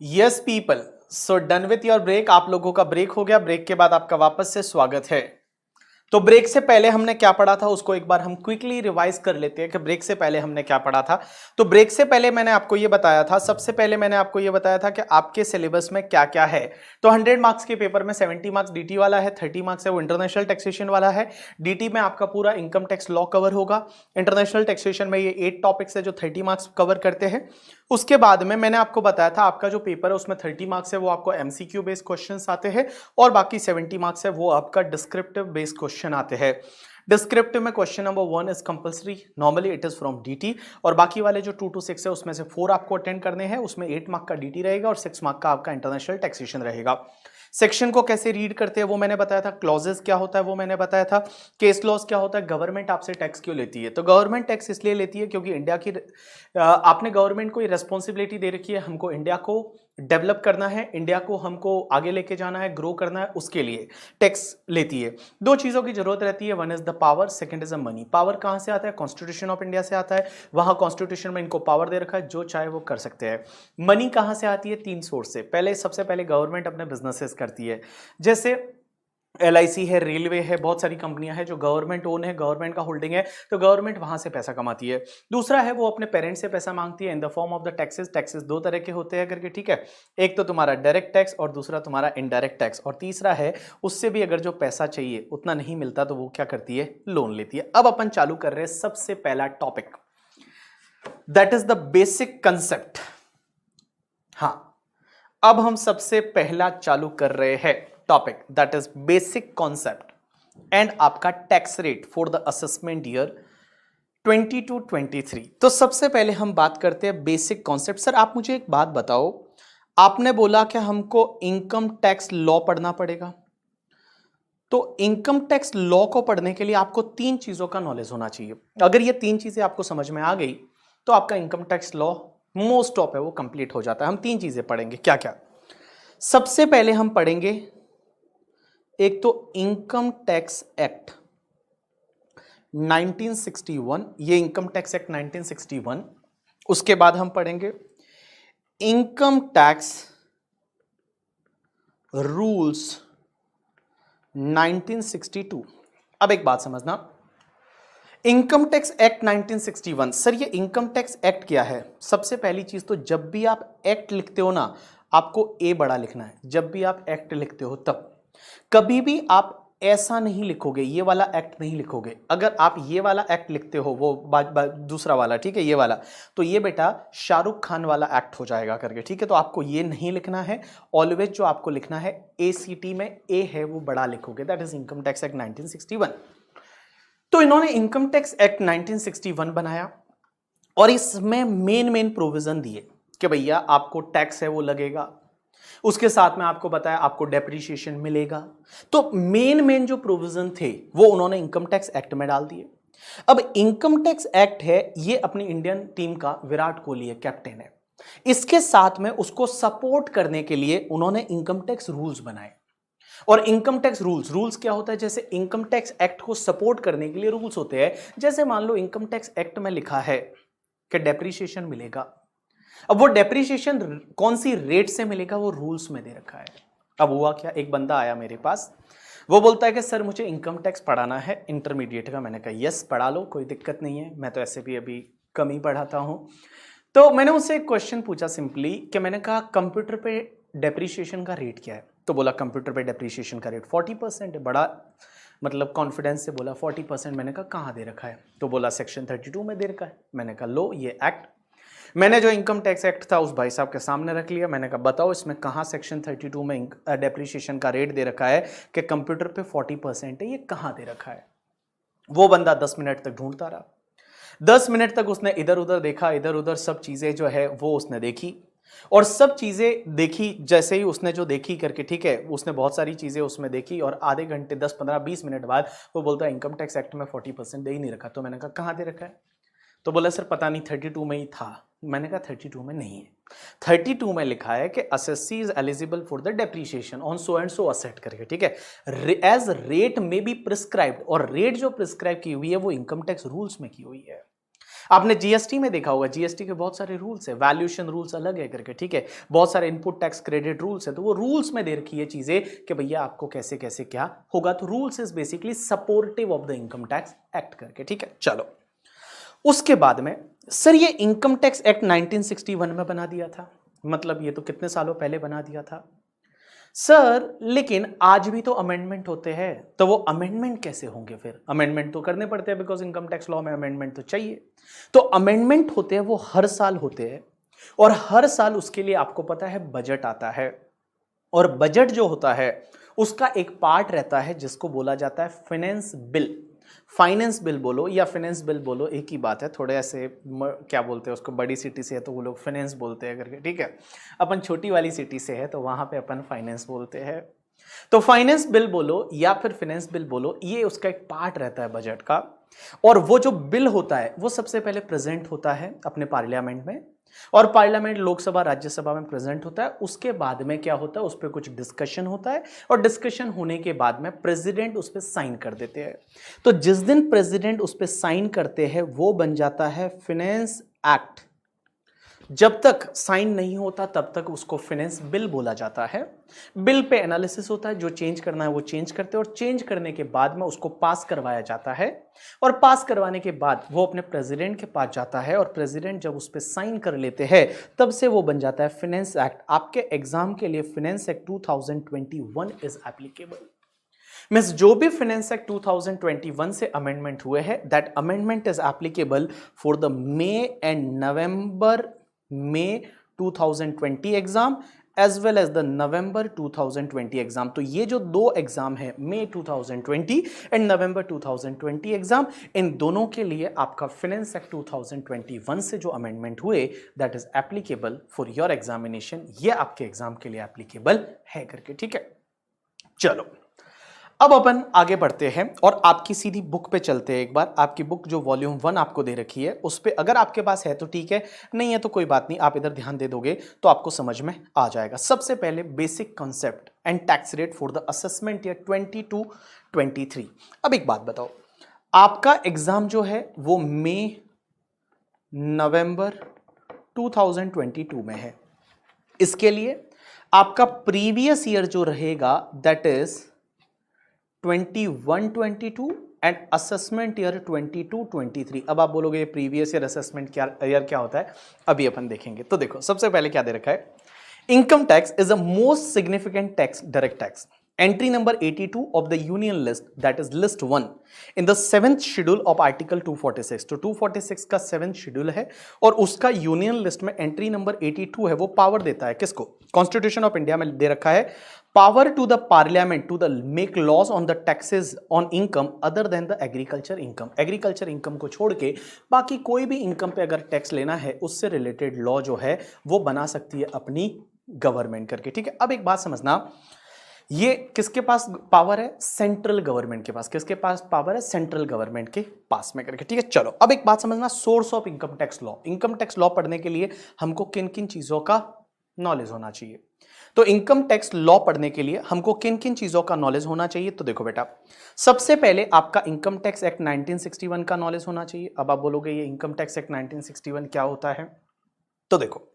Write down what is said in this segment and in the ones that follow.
Yes people, so done with your break. आप लोगों का ब्रेक हो गया। ब्रेक के बाद आपका वापस से स्वागत है। तो ब्रेक से पहले हमने क्या पढ़ा था उसको एक बार हम क्विकली रिवाइज कर लेते हैं कि ब्रेक से पहले हमने क्या पढ़ा था। तो ब्रेक से पहले मैंने आपको ये बताया था, सबसे पहले मैंने आपको ये बताया था कि आपके सिलेबस में क्या क्या है। तो 100 मार्क्स के पेपर में 70 मार्क्स डीटी वाला है, 30 मार्क्स है वो इंटरनेशनल टैक्सेशन वाला है। डीटी में आपका पूरा इनकम टैक्स लॉ कवर होगा। इंटरनेशनल टैक्सेशन में ये 8 टॉपिक्स है जो 30 मार्क्स कवर करते हैं। उसके बाद में मैंने आपको बताया था आपका जो पेपर है उसमें 30 मार्क्स है वो आपको एमसीक्यू बेस्ड क्वेश्चंस आते हैं और बाकी 70 मार्क्स है वो आपका डिस्क्रिप्टिव बेस्ड क्वेश्चन आते हैं। डिस्क्रिप्टिव में question number 1 is compulsory, normally it is from DT, और बाकी वाले जो 2 to 6 है उसमें से 4 आपको अटेंड करने हैं। उसमें 8 मार्क का डीटी रहेगा और 6 मार्क का आपका इंटरनेशनल टैक्सेशन रहेगा। सेक्शन को कैसे रीड करते हैं वो मैंने बताया था, क्लॉजेस क्या होता है वो मैंने बताया था, केस लॉज क्या होता है, गवर्नमेंट आपसे टैक्स क्यों लेती है। तो गवर्नमेंट टैक्स इसलिए लेती है क्योंकि इंडिया की आपने गवर्नमेंट को ये रेस्पॉन्सिबिलिटी दे रखी है, हमको इंडिया को डेवलप करना है, इंडिया को हमको आगे लेके जाना है, ग्रो करना है, उसके लिए टैक्स लेती है। दो चीजों की जरूरत रहती है, one is the power, second is the money. Power कहां से आता है? कॉन्स्टिट्यूशन ऑफ इंडिया से आता है, वहां कॉन्स्टिट्यूशन में इनको पावर दे रखा है, जो चाहे वो कर सकते हैं। मनी कहां से आती है? 3 सोर्स से। पहले सबसे पहले गवर्नमेंट अपने बिजनेसेस करती है, जैसे एलआईसी है, रेलवे है, बहुत सारी कंपनियां हैं जो गवर्नमेंट ओन है, गवर्नमेंट का होल्डिंग है, तो गवर्नमेंट वहां से पैसा कमाती है। दूसरा है वो अपने पेरेंट्स से पैसा मांगती है in the form of the taxes. Taxes 2 तरह के होते हैं करके, ठीक है, एक तो तुम्हारा डायरेक्ट टैक्स और दूसरा तुम्हारा इनडायरेक्ट टैक्स, और तीसरा है उससे भी अगर जो पैसा चाहिए उतना नहीं मिलता तो वो क्या करती है? लोन लेती है। अब अपन चालू कर रहे हैं सबसे पहला topic, that is the basic concept. हाँ, अब हम सबसे पहला चालू कर रहे हैं topic, that is basic concept and आपका tax rate for the assessment year 2022-23। तो सबसे पहले हम बात करते हैं बेसिक कॉन्सेप्ट। सर आप मुझे एक बात बताओ, आपने बोला कि हमको इनकम टैक्स लॉ पढ़ना पड़ेगा, तो इनकम टैक्स लॉ को पढ़ने के लिए आपको 3 चीजों का नॉलेज होना चाहिए। अगर ये 3 चीजें आपको समझ में आ गई तो आपका income tax law most of है वो कंप्लीट हो जाता है। हम 3 चीजें पढ़ेंगे, क्या क्या? सबसे पहले हम पढ़ेंगे एक तो इनकम टैक्स एक्ट 1961, ये इनकम टैक्स एक्ट 1961। उसके बाद हम पढ़ेंगे इनकम टैक्स रूल्स 1962। अब एक बात समझना, इनकम टैक्स एक्ट 1961, सर ये इनकम टैक्स एक्ट क्या है? सबसे पहली चीज तो जब भी आप एक्ट लिखते हो ना, आपको ए बड़ा लिखना है। जब भी आप एक्ट लिखते हो तब कभी भी आप ऐसा नहीं लिखोगे, ये वाला एक्ट नहीं लिखोगे। अगर आप ये वाला एक्ट लिखते हो, वो दूसरा वाला, ठीक है, ये वाला, तो ये बेटा शाहरुख खान वाला एक्ट हो जाएगा करके, ठीक है। तो आपको ये नहीं लिखना है, ऑलवेज जो आपको लिखना है एसीटी में ए है वो बड़ा लिखोगे, that is income tax act 1961। तो इन्होंने इनकम टैक्स एक्ट 1961 बनाया और इसमें मेन प्रोविजन दिए कि भैया आपको टैक्स है वो लगेगा, उसके साथ में आपको बताया आपको डेप्रिसिएशन मिलेगा। तो मेन जो प्रोविजन थे वो उन्होंने इनकम टैक्स एक्ट में डाल दिए। अब इनकम टैक्स एक्ट है, ये अपनी इंडियन टीम का विराट कोहली है, कैप्टन है। इसके साथ में उसको सपोर्ट करने के लिए उन्होंने इनकम टैक्स रूल्स बनाए। और इनकम टैक्स रूल्स क्या होता है? जैसे इनकम टैक्स एक्ट को सपोर्ट करने के लिए रूल्स होते हैं। जैसे मान लो इनकम टैक्स एक्ट में लिखा है कि डेप्रिसिएशन मिलेगा, अब वो डेप्रिसिएशन कौन सी रेट से मिलेगा वो रूल्स में दे रखा है। अब हुआ क्या, एक बंदा आया मेरे पास, वो बोलता है कि सर मुझे इनकम टैक्स पढ़ाना है इंटरमीडिएट का। मैंने कहा यस पढ़ा लो, कोई दिक्कत नहीं है, मैं तो ऐसे भी अभी कम ही पढ़ाता हूं। तो मैंने उससे एक क्वेश्चन पूछा सिंपली कि मैंने कहा कंप्यूटर पे डेप्रिसिएशन का रेट क्या है? तो बोला कंप्यूटर पे डेप्रिसिएशन का रेट 40% है। बड़ा मतलब कॉन्फिडेंस से बोला 40%। मैंने कहा कहाँ दे रखा है? तो बोला सेक्शन 32 में दे रखा है। मैंने कहा लो ये एक्ट, मैंने जो इनकम टैक्स एक्ट था उस भाई साहब के सामने रख लिया। मैंने कहा बताओ इसमें कहाँ सेक्शन 32 में डेप्रिसिएशन का रेट दे रखा है कि कंप्यूटर पे 40% है, ये कहाँ दे रखा है? वो बंदा 10 मिनट तक ढूंढता रहा। 10 मिनट तक उसने इधर उधर देखा, इधर उधर सब चीजें जो है वो उसने देखी, और सब चीजें देखी जैसे ही उसने जो देखी करके, ठीक है, उसने बहुत सारी चीजें उसमें देखी, और आधे घंटे 10 15 20 मिनट बाद वो बोलता है इनकम टैक्स एक्ट में 40% दे ही नहीं रखा। तो मैंने कहा कहाँ दे रखा है? तो बोला सर पता नहीं 32 में ही था। मैंने कहा 32 में नहीं है, 32 में लिखा है कि assessee is eligible for the depreciation on so and so asset करके, ठीक है, एज रेट में बी प्रिस्क्राइब्ड, और रेट जो प्रिस्क्राइब की हुई है वो इनकम टैक्स रूल्स में की हुई है। आपने जीएसटी में देखा होगा, जीएसटी के बहुत सारे रूल्स है, वैल्यूएशन रूल्स अलग है करके, ठीक है, बहुत सारे इनपुट टैक्स क्रेडिट रूल्स है, तो वो रूल्स में दे रखी है चीजें कि भैया आपको कैसे कैसे क्या होगा। तो rules is basically supportive of the income tax act करके, ठीक है। चलो उसके बाद में सर ये इनकम टैक्स एक्ट 1961 में बना दिया था, मतलब ये तो कितने सालों पहले बना दिया था सर, लेकिन आज भी तो अमेंडमेंट होते हैं, तो वो अमेंडमेंट कैसे होंगे? फिर अमेंडमेंट तो करने पड़ते हैं, बिकॉज इनकम टैक्स लॉ में अमेंडमेंट तो चाहिए। तो अमेंडमेंट होते हैं वो हर साल होते हैं, और हर साल उसके लिए आपको पता है बजट आता है, और बजट जो होता है उसका एक पार्ट रहता है जिसको बोला जाता है फाइनेंस बिल। फाइनेंस बिल बोलो या फाइनेंस बिल बोलो एक ही बात है, थोड़े ऐसे क्या बोलते हैं उसको, बड़ी सिटी से है तो वो लोग फाइनेंस बोलते हैं करके, ठीक है, अपन छोटी वाली सिटी से है तो वहां पे अपन फाइनेंस बोलते हैं। तो फाइनेंस बिल बोलो या फिर फाइनेंस बिल बोलो, ये उसका एक पार्ट रहता है बजट का, और वो जो बिल होता है वो सबसे पहले प्रेजेंट होता है अपने पार्लियामेंट में, और पार्लियामेंट लोकसभा राज्यसभा में प्रेजेंट होता है। उसके बाद में क्या होता है, उस पर कुछ डिस्कशन होता है, और डिस्कशन होने के बाद में प्रेसिडेंट उस पर साइन कर देते हैं। तो जिस दिन प्रेसिडेंट उस पर साइन करते हैं वो बन जाता है फाइनेंस एक्ट। जब तक साइन नहीं होता तब तक उसको फाइनेंस बिल बोला जाता है। बिल पे एनालिसिस होता है, जो चेंज करना है वो चेंज करते हैं, और चेंज करने के बाद में उसको पास करवाया जाता है, और पास करवाने के बाद वो अपने प्रेसिडेंट के पास जाता है, और प्रेसिडेंट जब उस पर साइन कर लेते हैं तब से वो बन जाता है फाइनेंस एक्ट। आपके एग्जाम के लिए finance act 2021 is applicable. Means जो भी फाइनेंस एक्ट 2021 से अमेंडमेंट हुए हैं, that amendment is applicable for the May and November May 2020 exam as well as the November 2020 exam. तो ये जो दो एग्जाम है, May 2020 एंड नवंबर 2020 एग्जाम, इन दोनों के लिए आपका फाइनेंस एक्ट 2021 से जो अमेंडमेंट हुए that is applicable for your examination. ये आपके एग्जाम के लिए एप्लीकेबल है करके, ठीक है। चलो अब अपन आगे बढ़ते हैं और आपकी सीधी बुक पे चलते हैं। एक बार आपकी बुक जो वॉल्यूम 1 आपको दे रखी है उस पे अगर आपके पास है तो ठीक है, नहीं है तो कोई बात नहीं, आप इधर ध्यान दे दोगे तो आपको समझ में आ जाएगा। सबसे पहले basic concept and tax rate for the assessment year 22-23। अब एक बात बताओ, आपका एग्जाम जो है वो मई नवंबर 2022 में है। इसके लिए आपका प्रीवियस ईयर जो रहेगा that is 21-22 and assessment year 22-23। अब आप बोलोगे प्रीवियस ईयर असेसमेंट ईयर क्या होता है, अभी अपन देखेंगे। तो देखो सबसे पहले क्या दे रखा है, income tax is the most significant tax, direct tax. Entry number 82 of the union list, that is list 1 in the 7th schedule of article 246। तो 246 का 7th शेड्यूल है और उसका यूनियन लिस्ट में एंट्री नंबर 82 है, वो पावर देता है किसको, कॉन्स्टिट्यूशन ऑफ इंडिया में दे रखा है, power to the parliament to the make laws on the taxes on income other than the agriculture income. Agriculture income को छोड़ के बाकी कोई भी इनकम पे अगर टैक्स लेना है उससे रिलेटेड लॉ जो है वो बना सकती है अपनी गवर्नमेंट करके, ठीक है। अब एक बात समझना, ये किसके पास पावर है, सेंट्रल गवर्नमेंट के पास। किसके पास पावर है, सेंट्रल गवर्नमेंट के पास में करके, ठीक है। चलो अब एक बात समझना, source of income tax law. Income tax law पढ़ने के लिए हमको किन किन चीजों का नॉलेज होना चाहिए, तो इनकम टैक्स लॉ पढ़ने के लिए हमको किन किन चीजों का नॉलेज होना चाहिए। तो देखो बेटा, सबसे पहले आपका इनकम टैक्स एक्ट 1961 का नॉलेज होना चाहिए। अब आप बोलोगे ये इनकम टैक्स एक्ट 1961 क्या होता है, तो देखो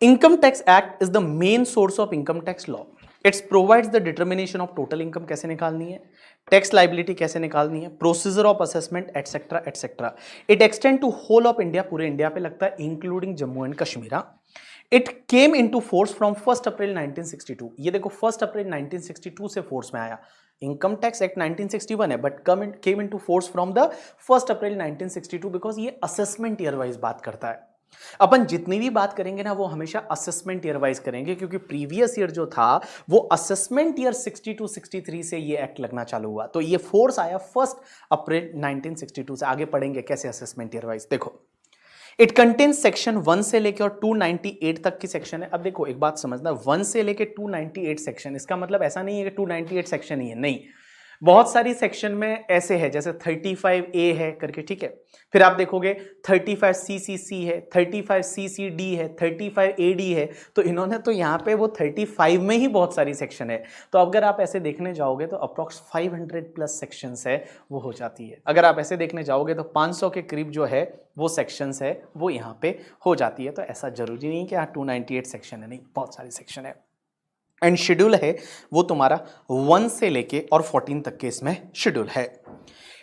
income tax act is the main source of income tax law. Its provides the determination of total income कैसे निकालनी है, टैक्स लाइबिलिटी कैसे निकालनी है, procedure of assessment etcetera etcetera. It extend to whole of India, पूरे India पे लगता है including Jammu and Kashmir. It came into force from 1 April 1962। ये देखो 1 अप्रैल 1962 से फोर्स में आया। इनकम टैक्स एक्ट 1961 है but came into force from the 1 April 1962 because ये असेसमेंट ईयर वाइज बात करता है। अपन जितनी भी बात करेंगे ना वो हमेशा असेसमेंट ईयर वाइज करेंगे, क्योंकि प्रीवियस ईयर जो था वो असेसमेंट ईयर 62-63 से ये एक्ट लगना चालू हुआ। तो ये फोर्स आया 1 अप्रैल 1962 से। आगे पढ़ेंगे कैसे असेसमेंट ईयर वाइज। देखो इट कंटेन्स सेक्शन 1 से लेकर और 298 तक की सेक्शन है। अब देखो एक बात समझना, 1 से लेकर 298 सेक्शन, इसका मतलब ऐसा नहीं है कि 298 सेक्शन ही है, नहीं। बहुत सारी सेक्शन में ऐसे है, जैसे 35A है करके, ठीक है। फिर आप देखोगे 35CCC है, 35CCD है, 35AD है। तो इन्होंने तो यहाँ पे वो 35 में ही बहुत सारी सेक्शन है। तो अगर आप ऐसे देखने जाओगे तो अप्रॉक्स 500 प्लस सेक्शंस है वो हो जाती है। अगर आप ऐसे देखने जाओगे तो 500 के करीब जो है वो सेक्शंस है वो यहाँ पे हो जाती है। तो ऐसा जरूरी नहीं कि यहाँ 298 सेक्शन है, नहीं, बहुत सारी सेक्शन है। एंड शेड्यूल है वो तुम्हारा 1 से लेके और 14 तक के इसमें शेड्यूल है।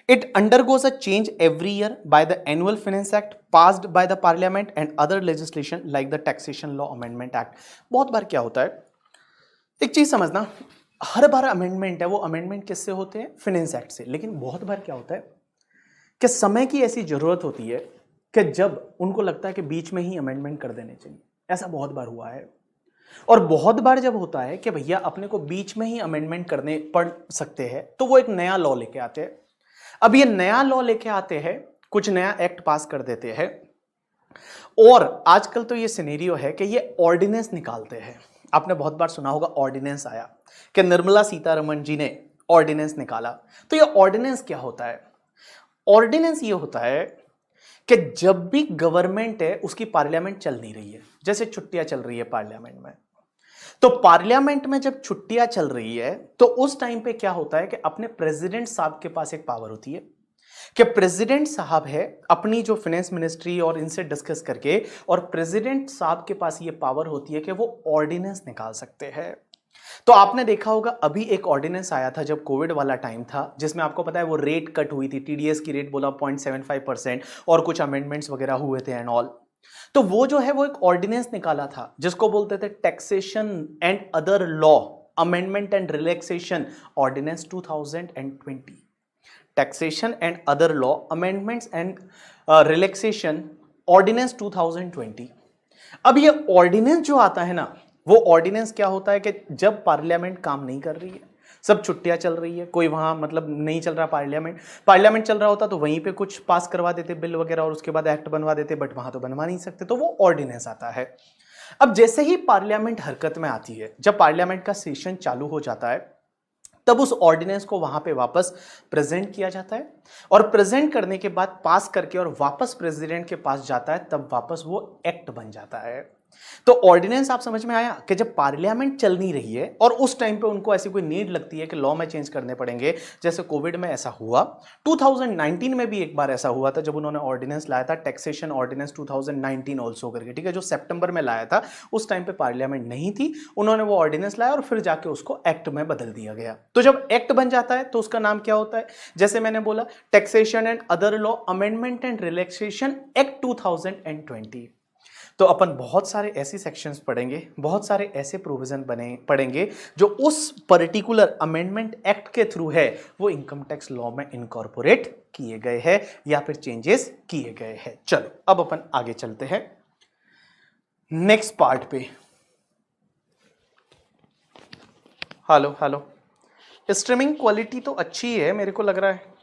It undergoes a change every year by the Annual Finance Act passed by the Parliament and other legislation like the Taxation Law Amendment Act। बहुत बार क्या होता है, एक चीज समझना, हर बार अमेंडमेंट है वो अमेंडमेंट किससे होते हैं, फिनेंस एक्ट से। लेकिन बहुत बार क्या होता है कि समय की ऐसी जरूरत होती है कि जब उनको लगता है कि बीच में ही अमेंडमेंट कर देने चाहिए। ऐसा बहुत बार हुआ है। और बहुत बार जब होता है कि भैया अपने को बीच में ही अमेंडमेंट करने पड़ सकते हैं तो वो एक नया लॉ लेके आते हैं। अब ये नया लॉ लेके आते हैं, कुछ नया एक्ट पास कर देते हैं। और आजकल तो ये सिनेरियो है कि ये ऑर्डिनेंस निकालते हैं। आपने बहुत बार सुना होगा ऑर्डिनेंस आया कि निर्मला सीतारमण जी ने ऑर्डिनेंस निकाला। तो ये ऑर्डिनेंस क्या होता है, ऑर्डिनेंस ये होता है कि जब भी गवर्नमेंट है उसकी पार्लियामेंट चल नहीं रही है, जैसे छुट्टियां चल रही है पार्लियामेंट में, तो पार्लियामेंट में जब छुट्टियां चल रही है तो उस टाइम पे क्या होता है कि अपने प्रेसिडेंट साहब के पास एक पावर होती है कि प्रेसिडेंट साहब है अपनी जो फाइनेंस मिनिस्ट्री और इनसे डिस्कस करके, और प्रेसिडेंट साहब के पास ये पावर होती है कि वो ऑर्डिनेंस निकाल सकते हैं। तो आपने देखा होगा अभी एक ऑर्डिनेंस आया था जब कोविड वाला टाइम था, जिसमें आपको पता है वो रेट कट हुई थी, टीडीएस की रेट बोला 0.75% और कुछ अमेंडमेंट्स वगैरह हुए थे एंड ऑल। तो वो जो है वो एक ऑर्डिनेंस निकाला था जिसको बोलते थे taxation and other law amendment and relaxation ordinance 2020। Taxation and other law amendments and relaxation ordinance 2020। अब ये ऑर्डिनेंस जो आता है ना, वो ऑर्डिनेंस क्या होता है कि जब पार्लियामेंट काम नहीं कर रही है, सब छुट्टियां चल रही है, कोई वहां मतलब नहीं चल रहा पार्लियामेंट चल रहा होता तो वहीं पे कुछ पास करवा देते बिल वगैरह और उसके बाद एक्ट बनवा देते, बट वहां तो बनवा नहीं सकते, तो वो ऑर्डिनेंस आता है। अब जैसे ही पार्लियामेंट हरकत में आती है, जब पार्लियामेंट का सेशन चालू हो जाता है, तब उस ऑर्डिनेंस को वहां पे वापस प्रेजेंट किया जाता है और प्रेजेंट करने के बाद पास करके और वापस प्रेसिडेंट के पास जाता है, तब वापस वो एक्ट बन जाता है। तो ऑर्डिनेंस आप समझ में आया कि जब पार्लियामेंट चल नहीं रही है और उस टाइम पे उनको ऐसी कोई नीड लगती है कि लॉ में चेंज करने पड़ेंगे, जैसे कोविड में ऐसा हुआ, 2019 में भी एक बार ऐसा हुआ था जब उन्होंने ऑर्डिनेंस लाया था, टैक्सेशन ऑर्डिनेंस 2019 ऑल्सो करके, ठीक है, जो सितंबर में लाया था। उस टाइम पे पार्लियामेंट नहीं थी, उन्होंने वो ऑर्डिनेंस लाया और फिर जाके उसको एक्ट में बदल दिया गया। तो जब एक्ट बन जाता है तो उसका नाम क्या होता है, जैसे मैंने बोला taxation and other law amendment and relaxation act 2020। तो अपन बहुत सारे ऐसे सेक्शंस पढ़ेंगे, बहुत सारे ऐसे प्रोविजन पढ़ेंगे जो उस पर्टिकुलर अमेंडमेंट एक्ट के थ्रू है वो इनकम टैक्स लॉ में इनकॉर्पोरेट किए गए हैं या फिर चेंजेस किए गए हैं। चलो अब अपन आगे चलते हैं नेक्स्ट पार्ट पे। हेलो, स्ट्रीमिंग क्वालिटी तो अच्छी है मेरे को लग रहा है।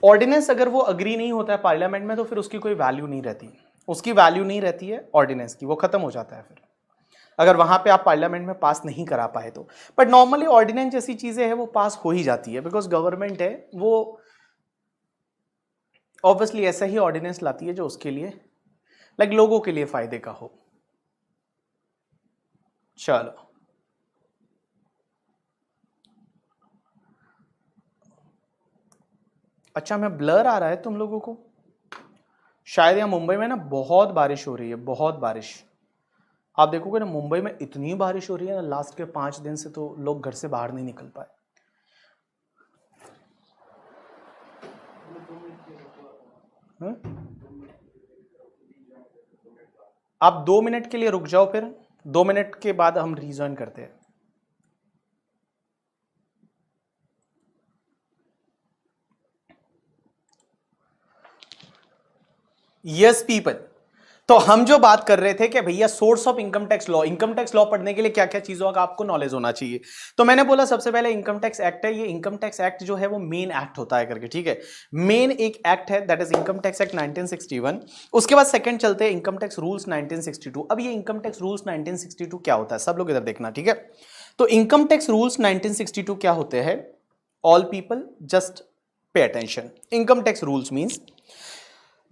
ऑर्डिनेंस अगर वो अग्री नहीं होता है पार्लियामेंट में तो फिर उसकी कोई वैल्यू नहीं रहती, उसकी वैल्यू नहीं रहती है ऑर्डिनेंस की, वो खत्म हो जाता है फिर अगर वहां पे आप पार्लियामेंट में पास नहीं करा पाए तो। बट नॉर्मली ऑर्डिनेंस जैसी चीजें हैं वो पास हो ही जाती है, बिकॉज गवर्नमेंट है वो ऑब्वियसली ऐसा ही ऑर्डिनेंस लाती है जो उसके लिए लाइक लोगों के लिए फायदे का हो। चलो अच्छा, मैं ब्लर आ रहा है तुम लोगों को शायद, यहाँ मुंबई में ना बहुत बारिश हो रही है, बहुत बारिश। आप देखोगे ना मुंबई में इतनी बारिश हो रही है ना, लास्ट के 5 दिन से तो लोग घर से बाहर नहीं निकल पाए। आप 2 मिनट के लिए रुक जाओ, फिर 2 मिनट के बाद हम रीजॉइन करते हैं। यस पीपल, तो हम जो बात कर रहे थे कि भैया source of income tax law पढ़ने के लिए क्या क्या चीजों का आपको नॉलेज होना चाहिए। तो मैंने बोला सबसे पहले इनकम टैक्स एक्ट है, ये इनकम टैक्स एक्ट जो है वो मेन एक्ट होता है करके, ठीक है, मेन एक एक्ट है that is income tax act 1961। उसके बाद सेकंड चलते हैं इनकम टैक्स रूल्स 1962। अब ये इनकम टैक्स रूल्स 1962 क्या होता है, सब लोग इधर देखना, ठीक है। तो इनकम टैक्स रूल्स 1962 क्या होते हैं? All people just pay attention. Income tax rules means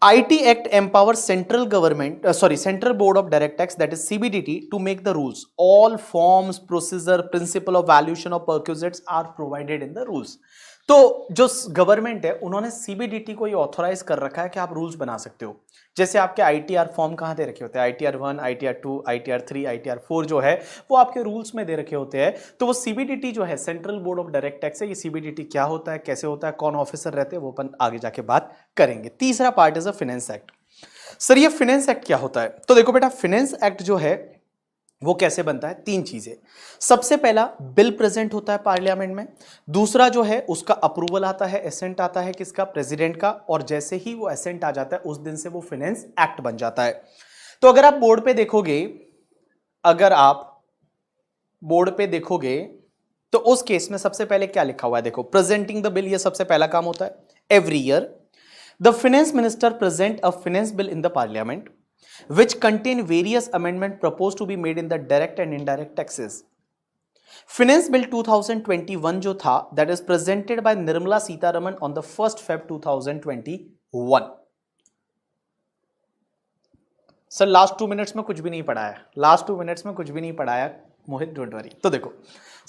IT Act empowers central government, Central Board of Direct Tax, that is CBDT, to make the rules. All forms, procedure, principle of valuation of perquisites are provided in the rules. तो जो government है उन्होंने CBDT को ये authorise कर रखा है कि आप रूल्स बना सकते हो. जैसे आपके आईटीआर फॉर्म कहाँ दे रखे होते हैं? ITR 1, ITR 2, ITR 3, ITR 4 जो है वो आपके रूल्स में दे रखे होते हैं. तो वो सीबीडीटी जो है central board of direct tax है. ये सीबीडीटी क्या होता है, कैसे होता है, कौन ऑफिसर रहते हैं, वो अपन आगे जाके बात करेंगे. तीसरा part is a finance act. Sir ये फाइनेंस एक्ट क्या होता है? तो देखो बेटा, फाइनेंस एक्ट जो है वो कैसे बनता है? तीन चीजें. सबसे पहला बिल प्रेजेंट होता है पार्लियामेंट में. दूसरा जो है उसका अप्रूवल आता है, एसेंट आता है किसका? प्रेसिडेंट का. और जैसे ही वो एसेंट आ जाता है उस दिन से वो फाइनेंस एक्ट बन जाता है. तो अगर आप बोर्ड पे देखोगे तो उस केस में सबसे पहले क्या लिखा हुआ है? देखो, प्रेजेंटिंग द बिल, ये सबसे पहला काम होता है. Every year the finance minister present a finance bill in the parliament which contain various amendments proposed to be made in the direct and indirect taxes. Finance Bill 2021 जो था, that is presented by Nirmala Sitharaman on the 1st Feb 2021. Sir last 2 minutes में कुछ भी नहीं पढ़ाया. मोहित, don't worry. तो देखो,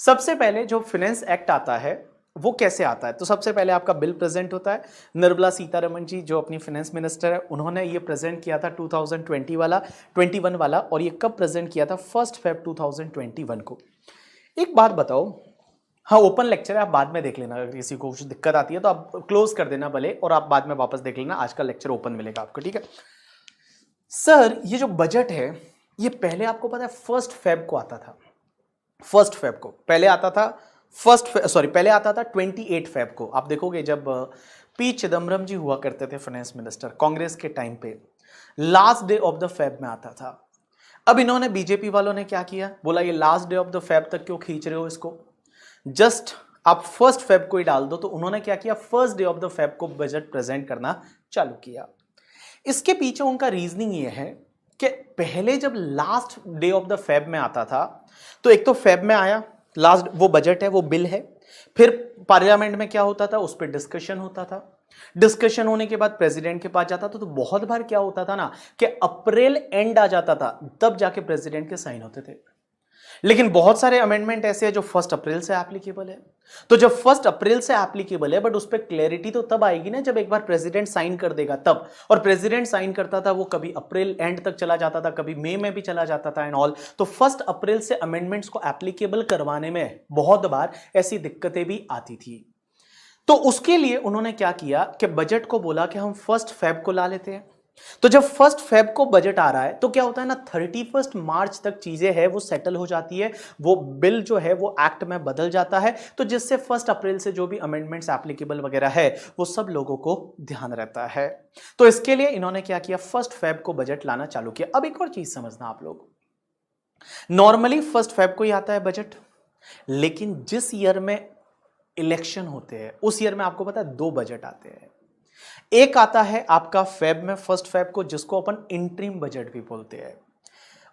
सबसे पहले जो फाइनेंस एक्ट आता है वो कैसे आता है? तो सबसे पहले आपका बिल प्रेजेंट होता है. निर्मला सीतारमण जी जो अपनी फाइनेंस मिनिस्टर है, उन्होंने ये प्रेजेंट किया था 2021 वाला. और ये कब प्रेजेंट किया था? 1 Feb 2021 को. एक बात बताओ, हाँ ओपन लेक्चर है, आप बाद में देख लेना. अगर किसी को कुछ दिक्कत आती है तो आप क्लोज कर देना भले, और आप बाद में वापस देख लेना. आज का लेक्चर ओपन मिलेगा आपको, ठीक है? सर ये जो बजट है ये पहले आपको पता है 1 Feb को आता था. 1 Feb को पहले आता था. पहले आता था 28 Feb को. आप देखोगे जब पी चिदम्बरम जी हुआ करते थे फाइनेंस मिनिस्टर कांग्रेस के टाइम पे, last day of the Feb में आता था. अब इन्होंने, बीजेपी वालों ने क्या किया? बोला ये last day of the Feb तक क्यों खींच रहे हो इसको, जस्ट आप 1 Feb को ही डाल दो. तो उन्होंने क्या किया? 1st day of the Feb को बजट प्रेजेंट करना चालू किया. इसके पीछे उनका रीजनिंग ये है कि पहले जब last day of the Feb में आता था तो एक तो फेब में आया, लास्ट वो बजट है, वो बिल है. फिर पार्लियामेंट में क्या होता था? उस पर डिस्कशन होता था. डिस्कशन होने के बाद प्रेसिडेंट के पास जाता था. तो बहुत बार क्या होता था ना कि अप्रैल एंड आ जाता था, तब जाके प्रेसिडेंट के साइन होते थे. लेकिन बहुत सारे अमेंडमेंट ऐसे हैं जो 1 अप्रैल से एप्लीकेबल है. तो जब 1 अप्रैल से एप्लीकेबल है, बट उस पर क्लैरिटी तो तब आएगी ना जब एक बार प्रेसिडेंट साइन कर देगा तब. और प्रेसिडेंट साइन करता था वो कभी अप्रैल एंड तक चला जाता था, कभी मई में भी चला जाता था एंड ऑल. तो 1 अप्रैल से अमेंडमेंट्स को एप्लीकेबल करवाने में बहुत बार ऐसी दिक्कतें भी आती थी. तो उसके लिए उन्होंने क्या किया कि बजट को बोला कि हम 1 Feb को ला लेते हैं. तो जब 1 Feb को बजट आ रहा है तो क्या होता है ना, 31 मार्च तक चीजें है वो सेटल हो जाती है. वो बिल जो है वो एक्ट में बदल जाता है. तो जिससे 1 अप्रैल से जो भी अमेंडमेंट्स एप्लीकेबल वगैरह है वो सब लोगों को ध्यान रहता है. तो इसके लिए इन्होंने क्या किया? 1 Feb को बजट लाना चालू किया. अब एक और चीज समझना आप लोग, नॉर्मली 1 Feb को ही आता है बजट, लेकिन जिस ईयर में इलेक्शन होते हैं उस ईयर में आपको पता है 2 बजट आते हैं. एक आता है आपका फेब में 1 Feb को, जिसको अपन इंटरिम बजट भी बोलते हैं,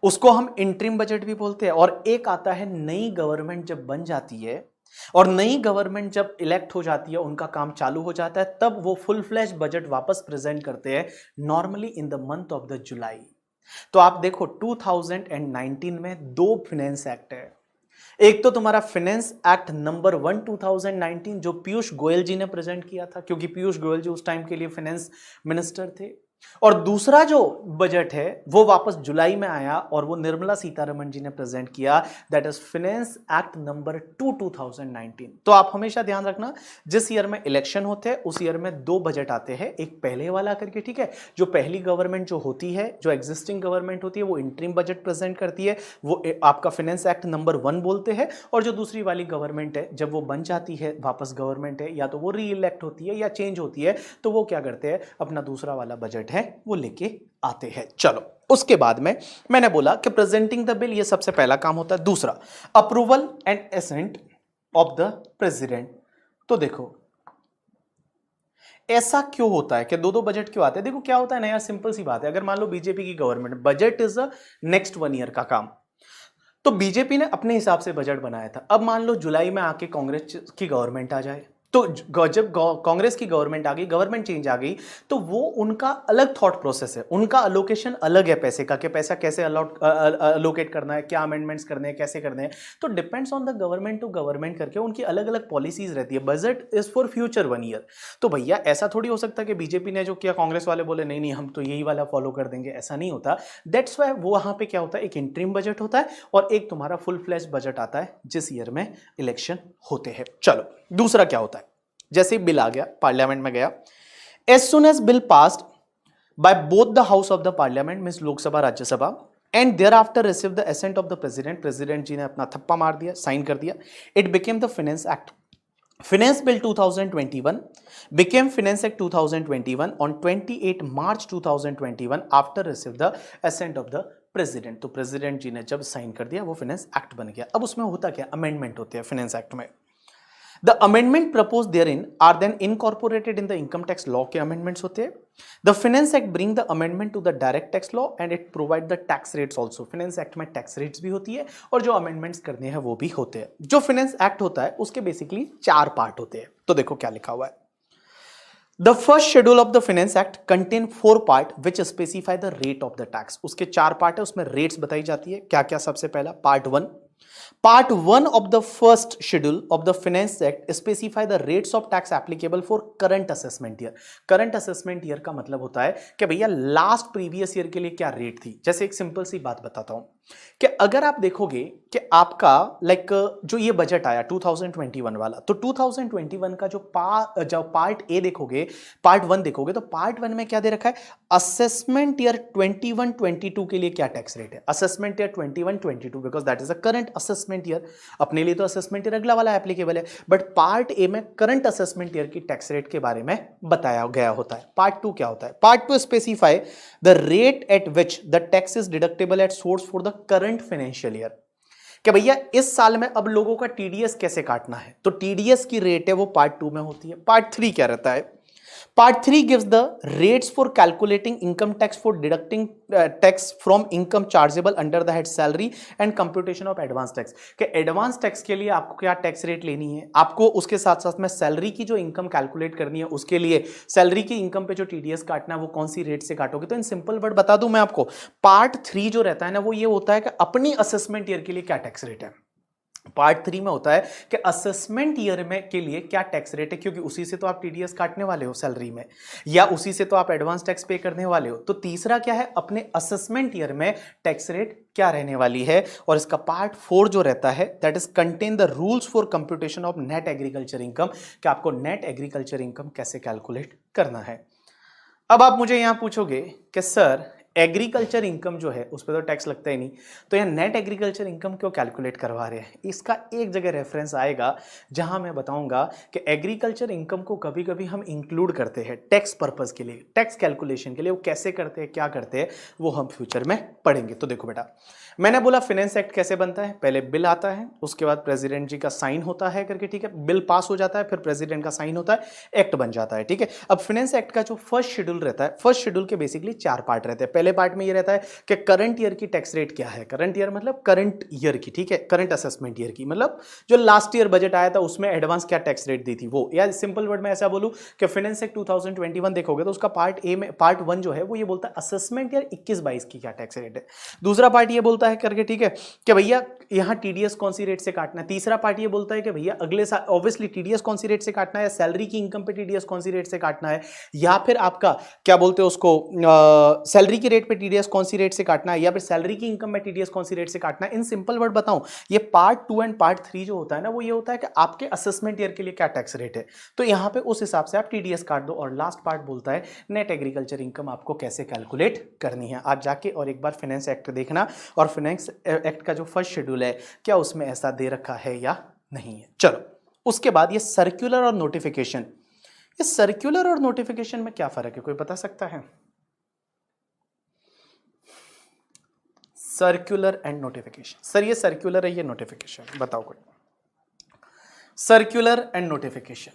उसको हम इंटरिम बजट भी बोलते हैं. और एक आता है नई गवर्नमेंट जब बन जाती है और नई गवर्नमेंट जब इलेक्ट हो जाती है, उनका काम चालू हो जाता है, तब वो फुल फ्लैश बजट वापस प्रेजेंट करते हैं, normally in the month of the जुलाई. तो आप देखो 2019 में 2 फाइनेंस एक्ट है. एक तो तुम्हारा फाइनेंस एक्ट नंबर 1 2019 जो पीयूष गोयल जी ने प्रेजेंट किया था, क्योंकि पीयूष गोयल जी उस टाइम के लिए फाइनेंस मिनिस्टर थे. और दूसरा जो बजट है वो वापस जुलाई में आया और वो निर्मला सीतारमण जी ने प्रेजेंट किया, that is finance act number 2 2019. तो आप हमेशा ध्यान रखना, जिस ईयर में इलेक्शन होते हैं उस ईयर में 2 बजट आते हैं, एक पहले वाला करके, ठीक है, जो पहली गवर्नमेंट जो होती है, जो एग्जिस्टिंग गवर्नमेंट होती है, वो इंटरिम बजट प्रेजेंट करती है, वो आपका फाइनेंस एक्ट नंबर 1 बोलते हैं. और जो दूसरी वाली गवर्नमेंट है, जब वो बन जाती है, वापस गवर्नमेंट है, या तो वो री इलेक्ट होती है या चेंज होती है, तो वो क्या करते हैं, अपना दूसरा वाला बजट है वो लेके आते हैं. चलो, उसके बाद में मैंने बोला कि प्रेजेंटिंग द बिल, ये सबसे पहला काम होता है. दूसरा, approval and ascent of the president. तो देखो ऐसा क्यों होता है कि 2 बजट क्यों आते हैं? देखो क्या होता है ना यार, सिंपल सी बात है. अगर मान लो बीजेपी की government, budget is a next 1 year का काम, तो बीजेपी ने अपने हिसाब से बजट बनाया था। अब मान लो जुलाई में आके कांग्रेस की गवर्नमेंट आ जाए, तो जब कांग्रेस की गवर्नमेंट आ गई, गवर्नमेंट चेंज आ गई, तो वो उनका अलग थॉट प्रोसेस है, उनका अलोकेशन अलग है पैसे का, कि पैसा कैसे अलोकेट करना है, क्या अमेंडमेंट्स करने हैं, कैसे करने हैं। तो depends on the government to government करके उनकी अलग अलग पॉलिसीज रहती है। Budget is for future 1 year. तो भैया ऐसा थोड़ी हो सकता कि बीजेपी ने जो किया कांग्रेस वाले बोले नहीं नहीं हम तो यही वाला फॉलो कर देंगे, ऐसा नहीं होता। दैट्स वाई वो वहां पे क्या होता है, एक इंटरिम बजट होता है और एक तुम्हारा फुल फ्लैश बजट आता है जिस ईयर में इलेक्शन होते हैं। चलो दूसरा क्या होता है, जैसे बिल आ गया, पार्लियामेंट में गया, as soon as bill passed by both the house of the parliament, means Lok Sabha Rajya Sabha, and thereafter receive the assent of the president, president ji ने अपना थप्पा मार दिया, साइन कर दिया, it became the finance act. Finance Bill 2021 became Finance Act 2021 on 28 March 2021 after receive the assent of the President। तो president ji ने जब साइन कर दिया वो फाइनेंस एक्ट बन गया। अब उसमें होता क्या, अमेंडमेंट होते हैं फाइनेंस एक्ट में। The amendment proposed therein are then incorporated in the income tax law के amendments होते हैं। The Finance Act bring the amendment to the direct tax law and it provide the tax rates also। Finance Act में tax rates भी होती है और जो amendments करने हैं वो भी होते हैं। जो Finance Act होता है उसके बेसिकली 4 पार्ट होते हैं। तो देखो क्या लिखा हुआ है। The first schedule of the Finance Act contain 4 part which specify the rate of the tax। उसके 4 पार्ट है, उसमें रेट्स बताई जाती है। क्या क्या, सबसे पहला Part 1 of the first schedule of the Finance Act specify the rates of tax applicable for current assessment year। Current assessment year का मतलब होता है कि भैया लास्ट प्रीवियस ईयर के लिए क्या रेट थी। जैसे एक सिंपल सी बात बताता हूं कि अगर आप देखोगे कि आपका जो ये बजट आया 2021 वाला, तो 2021 का जो पार्ट ए देखोगे, पार्ट 1 देखोगे, तो पार्ट 1 में क्या दे रखा है, असेसमेंट ईयर 21-22 के लिए क्या टैक्स रेट है। Assessment year 21-22 because that is a current assessment year. अपने लिए तो असेसमेंट ईयर अगला वाला एप्लीकेबल है, बट पार्ट ए में करंट असेसमेंट ईयर की टैक्स रेट के बारे में बताया गया होता है। पार्ट 2 क्या होता है, part 2 specify the rate at which the tax is deductible at source for the current financial year. कि भैया इस साल में अब लोगों का टीडीएस कैसे काटना है, तो टीडीएस की रेट है वो पार्ट 2 में होती है। पार्ट 3 क्या रहता है, Part 3 gives the rates for calculating income tax for deducting tax from income chargeable under the head salary and computation of advance tax। कि एडवांस टैक्स के लिए आपको क्या टैक्स रेट लेनी है, आपको उसके साथ साथ में सैलरी की जो इनकम कैलकुलेट करनी है उसके लिए सैलरी की इनकम पे जो टीडीएस काटना है वो कौन सी रेट से काटोगे। तो इन सिंपल वर्ड बता दूं मैं आपको, पार्ट 3 जो रहता है ना वो ये होता है कि अपनी असेसमेंट ईयर के लिए क्या टैक्स रेट है। पार्ट 3 में होता है कि असेसमेंट ईयर में के लिए क्या टैक्स रेट है, क्योंकि उसी से तो आप टीडीएस काटने वाले हो सैलरी में, या उसी से तो आप एडवांस टैक्स पे करने वाले हो। तो तीसरा क्या है, अपने असेसमेंट ईयर में टैक्स रेट क्या रहने वाली है। और इसका पार्ट 4 जो रहता है that is contain the rules for computation of net agriculture income, कि आपको नेट एग्रीकल्चर इनकम कैसे कैलकुलेट करना है। अब आप मुझे यहां पूछोगे कि सर एग्रीकल्चर इनकम जो है उस पर तो टैक्स लगता ही नहीं, तो यह नेट एग्रीकल्चर इनकम क्यों कैलकुलेट करवा रहे हैं। इसका एक जगह रेफरेंस आएगा जहां मैं बताऊंगा कि एग्रीकल्चर इनकम को कभी कभी हम इंक्लूड करते हैं टैक्स पर्पस के लिए, टैक्स कैलकुलेशन के लिए। वो कैसे करते हैं, क्या करते हैं, वो हम फ्यूचर में पढ़ेंगे। तो देखो बेटा, मैंने बोला फाइनेंस एक्ट कैसे बनता है, पहले बिल आता है, उसके बाद प्रेसिडेंट जी का साइन होता है करके, ठीक है, बिल पास हो जाता है, फिर प्रेसिडेंट का साइन होता है, एक्ट बन जाता है, ठीक है। अब फाइनेंस एक्ट का जो फर्स्ट शेड्यूल रहता है, फर्स्ट शेड्यूल के बेसिकली 4 पार्ट रहते हैं। पहले पार्ट में ये रहता है कि करंट ईयर की टैक्स रेट क्या है, करंट ईयर मतलब करंट ईयर की, ठीक है, करंट असेसमेंट ईयर की, मतलब जो लास्ट ईयर बजट आया था उसमें एडवांस क्या टैक्स रेट दी थी वो, या सिंपल वर्ड में ऐसा बोलूं कि फाइनेंस एक्ट 2021 देखोगे तो उसका पार्ट ए में, पार्ट 1 जो है वो ये बोलता है असेसमेंट ईयर 21-22 की क्या टैक्स रेट है। दूसरा पार्ट ये बोलता है करके, ठीक है, कि भैया यहां टीडीएस कौन सी रेट से काटना है। तीसरा पार्ट ये बोलता है कि भैया अगले साल ऑब्वियसली टीडीएस कौन सी रेट से काटना है, सैलरी की इनकम पे टीडीएस कौन सी रेट से काटना है, या फिर आपका क्या बोलते हैं उसको, सैलरी की रेट पे टीडीएस कौन सी रेट से काटना है, या फिर सैलरी की इनकम में टीडीएस कौन सी रेट से काटना है। इन सिंपल वर्ड बताऊं, ये पार्ट 2 एंड पार्ट 3 जो होता है ना वो ये होता है कि आपके असेसमेंट ईयर के लिए क्या टैक्स रेट है, तो यहां पे उस हिसाब से आप टीडीएस काट दो। और लास्ट पार्ट बोलता है नेट एग्रीकल्चर इनकम आपको कैसे कैलकुलेट करनी है। आज जाके और एक बार फाइनेंस एक्ट देखना, और फाइनेंस एक्ट का जो फर्स्ट शेड्यूल है क्या उसमें ऐसा दे रखा है या नहीं है। चलो उसके बाद ये सर्कुलर और नोटिफिकेशन, इस सर्कुलर और नोटिफिकेशन में क्या फर्क है, कोई बता सकता है। सर्कुलर एंड नोटिफिकेशन, सर ये सर्कुलर है ये नोटिफिकेशन, बताओ कोई। Circular and notification,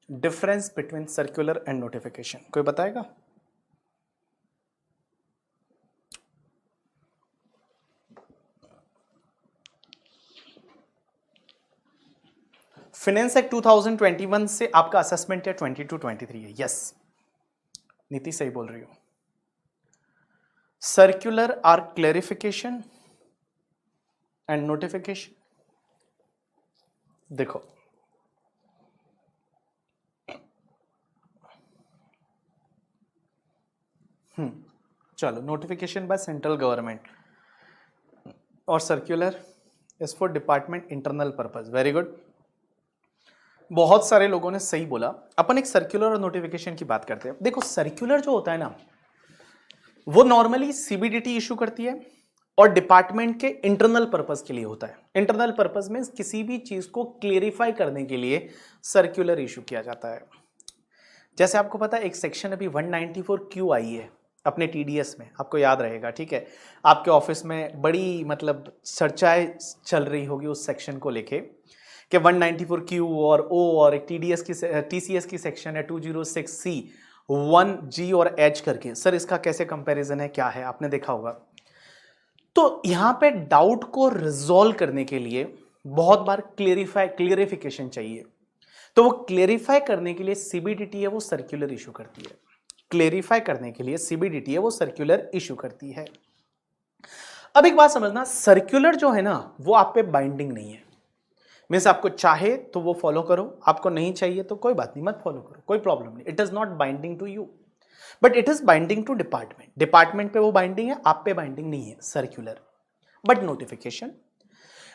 difference between circular and notification कोई बताएगा। फाइनेंस एक्ट 2021 से आपका असेसमेंट है 22-23 है। यस नीति सही बोल रही हो। Circular or clarification and notification. देखो चलो, नोटिफिकेशन बाय सेंट्रल गवर्नमेंट और circular is for department internal purpose. Very good, बहुत सारे लोगों ने सही बोला। अपन एक सर्कुलर और नोटिफिकेशन की बात करते हैं। देखो सर्कुलर जो होता है ना, वो नॉर्मली सीबीडीटी इशू करती है और डिपार्टमेंट के इंटरनल पर्पस के लिए होता है। इंटरनल पर्पस में किसी भी चीज को क्लेरिफाई करने के लिए सर्कुलर इशू किया जाता है। जैसे आपको पता है एक सेक्शन अभी 194 क्यों आई है अपने टीडीएस में, आपको याद रहेगा, ठीक है। आपके ऑफिस में बड़ी मतलब चर्चाएं चल रही होगी उस सेक्शन को लेके कि 194 क्यू और ओ और एक टीडीएस की टीसीएस की सेक्शन है 206 सी 1 जी और एच करके। सर इसका कैसे कंपैरिजन है, क्या है, आपने देखा होगा। तो यहां पे डाउट को रिजॉल्व करने के लिए बहुत बार क्लियरिफिकेशन चाहिए। तो वो क्लेरिफाई करने के लिए सीबीडीटी है वो सर्कुलर इशू करती है। क्लेरिफाई करने के लिए सीबीडीटी है वो सर्कुलर इशू करती है। अब एक बात समझना, सर्कुलर जो है ना वो आप पे बाइंडिंग नहीं है। मीन्स आपको चाहे तो वो फॉलो करो, आपको नहीं चाहिए तो कोई बात नहीं, मत फॉलो करो, कोई प्रॉब्लम नहीं। It is not binding to you but it is binding to department. Department पे वो बाइंडिंग है, आप पे बाइंडिंग नहीं है सर्कुलर। बट नोटिफिकेशन,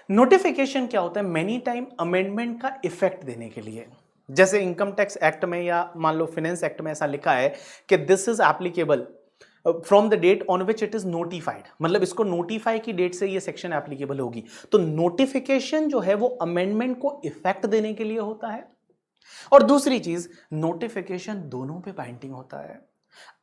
नोटिफिकेशन क्या होता है, मेनी टाइम अमेंडमेंट का इफेक्ट देने के लिए। जैसे इनकम टैक्स एक्ट में या मान लो फाइनेंस एक्ट में ऐसा लिखा है कि this is applicable from the date on which it is notified, मतलब इसको नोटिफाई की डेट से ये सेक्शन एप्लीकेबल होगी। तो नोटिफिकेशन जो है वो अमेंडमेंट को इफेक्ट देने के लिए होता है। और दूसरी चीज, नोटिफिकेशन दोनों पे बाइंडिंग होता है।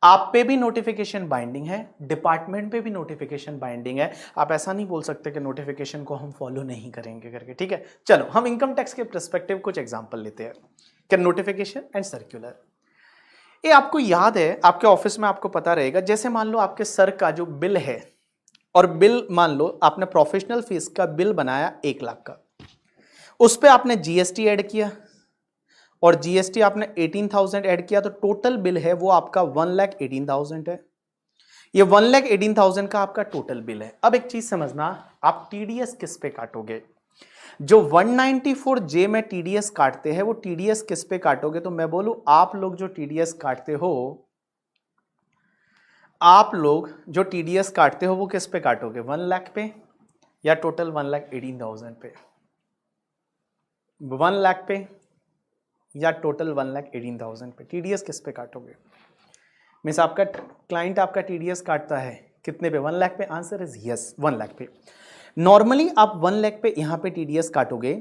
आप पे भी नोटिफिकेशन बाइंडिंग है, डिपार्टमेंट पे भी नोटिफिकेशन बाइंडिंग है। आप ऐसा नहीं बोल सकते कि नोटिफिकेशन को हम फॉलो नहीं करेंगे करके, ठीक है। चलो हम इनकम टैक्स के पर्सपेक्टिव कुछ एग्जांपल लेते हैं कि नोटिफिकेशन एंड सर्कुलर। ये आपको याद है, आपके ऑफिस में आपको पता रहेगा, जैसे मान लो आपके सर का जो बिल है और बिल मान लो आपने प्रोफेशनल फीस का बिल बनाया 1 लाख का, उस पर आपने जीएसटी ऐड किया और जीएसटी आपने 18,000 ऐड किया, तो टोटल बिल है वो आपका 1,18,000 है। ये 1,18,000 का आपका टोटल बिल है। अब एक चीज समझना, आप टीडीएस किस पे काटोगे? जो 194 में टीडीएस काटते हैं वो टीडीएस किस पे काटोगे? तो मैं बोलूं, आप लोग जो टीडीएस काटते हो, आप लोग जो टीडीएस काटते हो वो किस पे काटोगे? 1 लाख पे या टोटल 1,18,000 पे? 1 लाख पे या टोटल 1,18,000 पे? टीडीएस किस पे काटोगे? मीन्स आपका क्लाइंट आपका टीडीएस काटता है कितने पे? 1 लाख पे। आंसर इज यस, 1 लाख पे। नॉर्मली आप 1 लाख पे यहां पे टीडीएस काटोगे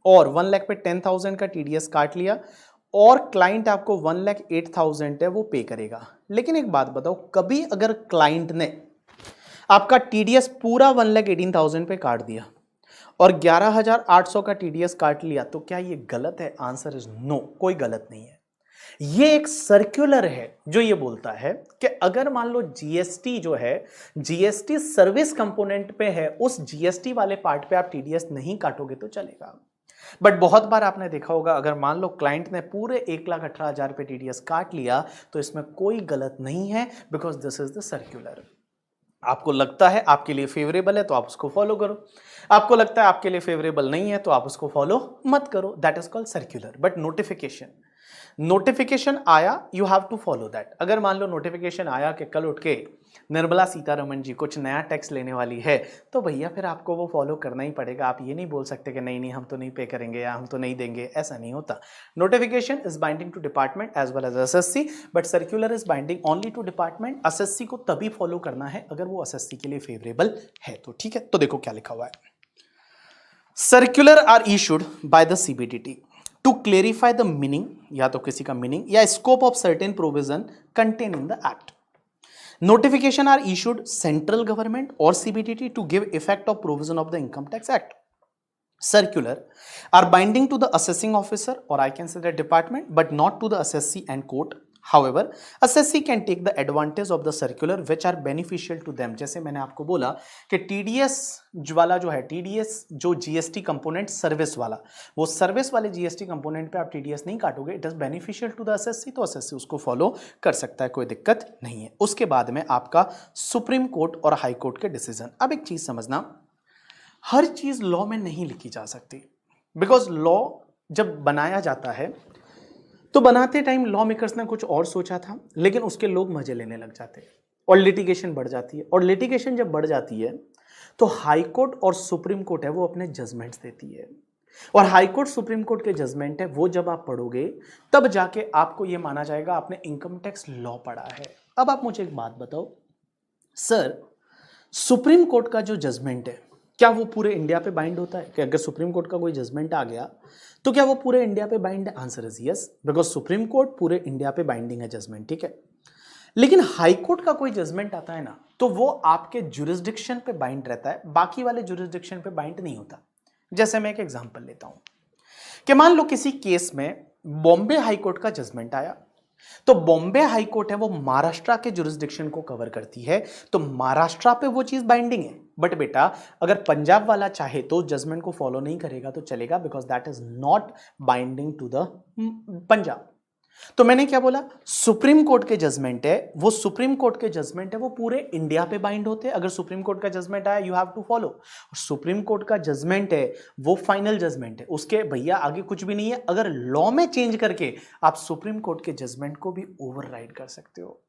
और 1 लाख पे 10,000 का टीडीएस काट लिया और क्लाइंट आपको 1,08,000 है वो पे करेगा। लेकिन एक बात बताओ, कभी अगर क्लाइंट ने आपका टीडीएस पूरा 1,18,000 पे काट दिया और 11,800 का टीडीएस काट लिया, तो क्या ये गलत है? आंसर इज नो, कोई गलत नहीं है। ये एक सर्कुलर है जो ये बोलता है कि अगर मान लो जीएसटी जो है, जीएसटी सर्विस कंपोनेंट पे है, उस जीएसटी वाले पार्ट पे आप टीडीएस नहीं काटोगे तो चलेगा। बट बहुत बार आपने देखा होगा, अगर मान लो क्लाइंट ने पूरे 1,18,000 पे टीडीएस काट लिया तो इसमें कोई गलत नहीं है, because this is the circular. आपको लगता है आपके लिए फेवरेबल है तो आप उसको फॉलो करो, आपको लगता है आपके लिए फेवरेबल नहीं है तो आप उसको फॉलो मत करो। That is called circular. But notification, notification आया, you have to follow that. अगर मान लो नोटिफिकेशन आया कि कल उठ के निर्मला सीतारमण जी कुछ नया टैक्स लेने वाली है, तो भैया फिर आपको वो फॉलो करना ही पड़ेगा। आप ये नहीं बोल सकते कि नहीं नहीं हम तो नहीं पे करेंगे या हम तो नहीं देंगे, ऐसा नहीं होता। Notification is binding to department as well as SSC, but circular is binding only to department. SSC को तभी फॉलो करना है अगर वो एसएससी के लिए फेवरेबल है तो, ठीक है। तो देखो क्या लिखा हुआ है, circular are issued by the CBDT to clarify the meaning, या तो किसी का मीनिंग या scope of certain provision contain in the act. Notification are issued central government और CBDT to give effect of provision of the income tax act. Circular are binding to the assessing officer or I can say the department, but not to the assessee and court. However, assessee can take the advantage of the circular which are beneficial to them. जैसे मैंने आपको बोला कि TDS वाला जो है, TDS जो GST component service वाला, वो सर्विस वाले GST कंपोनेंट पे आप TDS नहीं काटोगे, it is beneficial to the assessee, तो assessee उसको फॉलो कर सकता है, कोई दिक्कत नहीं है। उसके बाद में आपका सुप्रीम कोर्ट और हाई कोर्ट के डिसीजन। अब एक चीज समझना, हर चीज लॉ में नहीं लिखी जा सकती, बिकॉज लॉ जब बनाया जाता है तो बनाते टाइम लॉ मेकर्स ने कुछ और सोचा था, लेकिन उसके लोग मजे लेने लग जाते हैं और लिटिगेशन बढ़ जाती है। और लिटिगेशन जब बढ़ जाती है तो हाई कोर्ट और सुप्रीम कोर्ट है वो अपने जजमेंट्स देती है, और हाई कोर्ट सुप्रीम कोर्ट के जजमेंट है वो जब आप पढ़ोगे तब जाके आपको ये माना जाएगा आपने इनकम टैक्स लॉ पढ़ा है। अब आप मुझे एक बात बताओ सर, सुप्रीम कोर्ट का जो जजमेंट है क्या वो पूरे इंडिया पे बाइंड होता है? कि अगर सुप्रीम कोर्ट का कोई जजमेंट आ गया तो क्या वो पूरे इंडिया पे बाइंड है? Answer is yes, because supreme court पूरे इंडिया पे बाइंडिंग है जजमेंट, ठीक है। लेकिन हाई कोर्ट का कोई जजमेंट आता है ना, तो वो आपके जुरिस्डिक्शन पे बाइंड रहता है, बाकी वाले जुरिस्डिक्शन पे बाइंड नहीं होता। जैसे मैं एक एग्जांपल लेता हूं कि मान लो किसी केस में बॉम्बे हाई कोर्ट का जजमेंट आया, तो बॉम्बे हाई कोर्ट है वो महाराष्ट्र के जुरिस्डिक्शन को कवर करती है, तो महाराष्ट्र पे वो चीज बाइंडिंग है। बट बेटा अगर पंजाब वाला चाहे तो जजमेंट को फॉलो नहीं करेगा तो चलेगा, because that is not binding to the Punjab. तो मैंने क्या बोला, सुप्रीम कोर्ट के जजमेंट है वो, सुप्रीम कोर्ट के जजमेंट है वो पूरे इंडिया पे बाइंड होते हैं। अगर सुप्रीम कोर्ट का जजमेंट आया you have to follow. Supreme court का जजमेंट है वो फाइनल जजमेंट है, उसके भैया आगे कुछ भी नहीं है। अगर लॉ में चेंज करके आप सुप्रीम कोर्ट के जजमेंट को भी ओवरराइड कर सकते हो,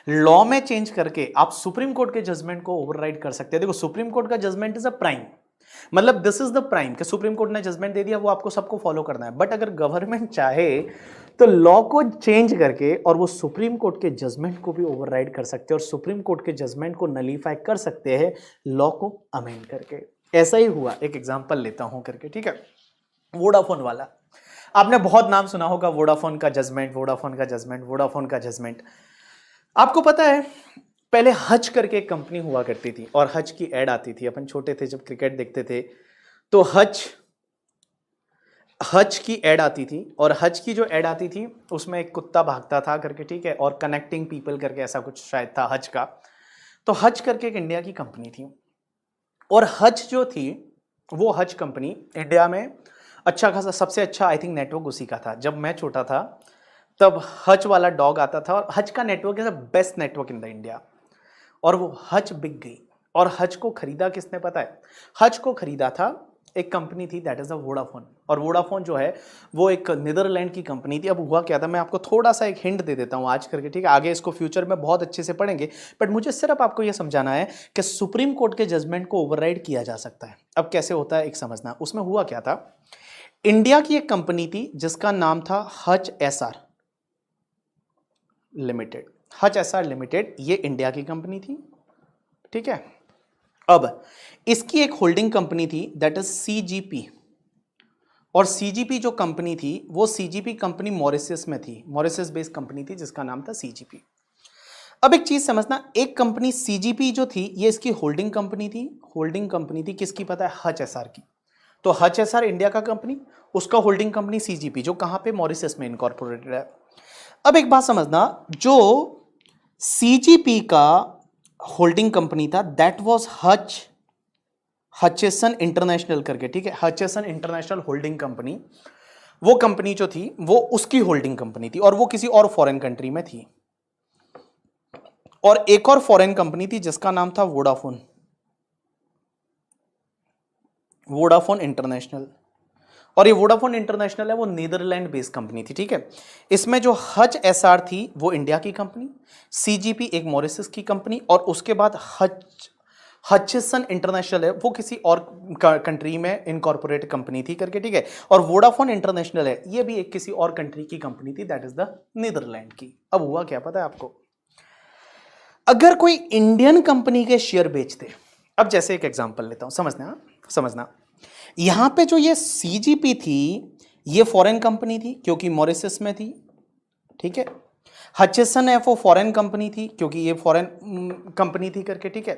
लॉ में चेंज करके आप सुप्रीम कोर्ट के जजमेंट को ओवरराइड कर सकते हैं। देखो सुप्रीम कोर्ट का जजमेंट इज अ प्राइम, मतलब दिस इज द प्राइम कि सुप्रीम कोर्ट ने जजमेंट दे दिया, वो आपको सबको फॉलो करना है। बट अगर गवर्नमेंट चाहे तो लॉ को चेंज करके और वो सुप्रीम कोर्ट के जजमेंट को भी ओवरराइड कर सकते हैं और सुप्रीम कोर्ट के जजमेंट को नलीफाई कर सकते हैं लॉ को अमेंड करके। ऐसा ही हुआ, एक एग्जांपल लेता हूं करके, ठीक है। वोडाफोन वाला, आपने बहुत नाम सुना होगा, वोडाफोन का जजमेंट, वोडाफोन का जजमेंट, वोडाफोन का जजमेंट। आपको पता है पहले हज करके एक कंपनी हुआ करती थी और हज की एड आती थी। अपन छोटे थे जब क्रिकेट देखते थे तो हज की एड आती थी, और हज की जो एड आती थी उसमें एक कुत्ता भागता था करके, ठीक है, और कनेक्टिंग पीपल करके ऐसा कुछ शायद था हज का। तो हज करके एक इंडिया की कंपनी थी, और हज जो थी वो हज कंपनी इंडिया में अच्छा खासा, सबसे अच्छा आई थिंक नेटवर्क उसी का था। जब मैं छोटा था तब हज वाला डॉग आता था, और हज का network is the best network in the India. और वो हज बिक गई, और हज को खरीदा किसने पता है? हज को खरीदा था एक कंपनी थी, दैट इज द वोडाफोन। और वोडाफोन जो है वो एक नीदरलैंड की कंपनी थी। अब हुआ क्या था, मैं आपको थोड़ा सा एक हिंट दे देता हूँ आज करके, ठीक है, आगे इसको फ्यूचर में बहुत अच्छे से पढ़ेंगे, बट मुझे सिर्फ आपको यह समझाना है कि सुप्रीम कोर्ट के जजमेंट को ओवरराइड किया जा सकता है। अब कैसे होता है एक समझना। उसमें हुआ क्या था, इंडिया की एक कंपनी थी जिसका नाम था हज एसआर लिमिटेड। हज एसआर लिमिटेड ये इंडिया की कंपनी थी, ठीक है। अब इसकी एक होल्डिंग कंपनी थी दैट इज सीजीपी, और सीजीपी जो कंपनी थी वो सीजीपी कंपनी मॉरिशस में थी, मॉरिशस बेस्ड कंपनी थी जिसका नाम था सीजीपी। अब एक चीज समझना, एक कंपनी सीजीपी जो थी ये इसकी होल्डिंग कंपनी थी। होल्डिंग कंपनी थी किसकी पता है? हज एसआर की। तो हज एसआर इंडिया का कंपनी, उसका होल्डिंग कंपनी सीजीपी जो कहां पे? मॉरिशस में इनकॉर्पोरेटेड है। अब एक बात समझना, जो सीजीपी का होल्डिंग कंपनी था दैट वाज हचेसन इंटरनेशनल करके, ठीक है, हचेसन इंटरनेशनल होल्डिंग कंपनी। वो कंपनी जो थी वो उसकी होल्डिंग कंपनी थी, और वो किसी और फॉरेन कंट्री में थी। और एक और फॉरेन कंपनी थी जिसका नाम था वोडाफोन, वोडाफोन इंटरनेशनल। और ये वोडाफोन इंटरनेशनल है वो नीदरलैंड बेस्ड कंपनी थी, ठीक है। इसमें जो हज एसआर थी वो इंडिया की कंपनी, सीजीपी एक मॉरिशस की कंपनी, और उसके बाद हचेसन इंटरनेशनल है वो किसी और कंट्री में इनकॉर्पोरेट कंपनी थी करके, ठीक है। और वोडाफोन इंटरनेशनल है ये भी एक किसी और कंट्री की कंपनी थी, दैट इज द नीदरलैंड की। अब हुआ क्या पता है आपको, अगर कोई इंडियन कंपनी के शेयर बेचते, अब जैसे एक एग्जांपल लेता हूं, समझना यहां पे जो ये सीजीपी थी ये फॉरेन कंपनी थी क्योंकि मॉरिशस में थी, ठीक है। हचेसन है वो फॉरेन कंपनी थी क्योंकि ये फॉरेन कंपनी थी करके, ठीक है।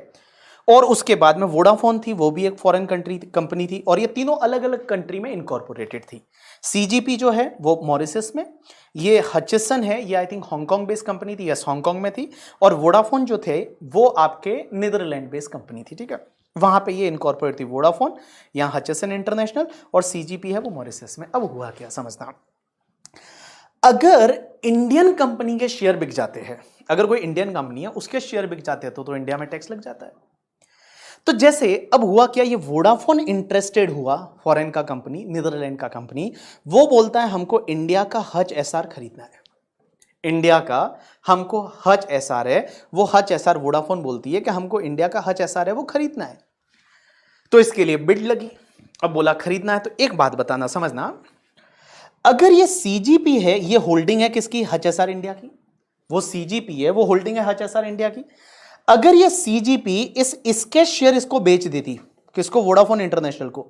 और उसके बाद में वोडाफोन थी, वो भी एक फॉरेन कंपनी थी, और ये तीनों अलग अलग कंट्री में इनकॉर्पोरेटेड थी। सीजीपी जो है वो मॉरिशस में, ये हचिसन है, ये I think Hong Kong based company थी, यस हांगकांग में थी, और वोडाफोन जो थे वो आपके नीदरलैंड बेस्ड कंपनी थी, ठीक है, वहां पे ये इनकॉर्पोरेट थी वोडाफोन, यहां हचिसन इंटरनेशनल, और सीजीपी है वो मॉरिशस में। अब हुआ क्या समझना, अगर इंडियन कंपनी के शेयर बिक जाते हैं, अगर कोई इंडियन कंपनी है उसके शेयर बिक जाते हैं तो इंडिया में टैक्स लग जाता है। तो जैसे अब हुआ क्या, ये वोडाफोन इंटरेस्टेड हुआ, फॉरेन का कंपनी, नीदरलैंड का कंपनी, वो बोलता है हमको इंडिया का हच एसआर खरीदना है, इंडिया का हमको हच एसआर है, वो हच एसआर वोडाफोन बोलती है कि हमको इंडिया का हच एसआर है वो खरीदना है। तो इसके लिए बिड लगी, अब बोला खरीदना है, तो एक बात बताना समझना, अगर ये सीजीपी है, ये होल्डिंग है किसकी, हच एसआर इंडिया की, वो सीजीपी है वो होल्डिंग है हच एसआर इंडिया की। अगर ये सीजीपी इसके शेयर इसको बेच देती, किसको, वोडाफोन इंटरनेशनल को,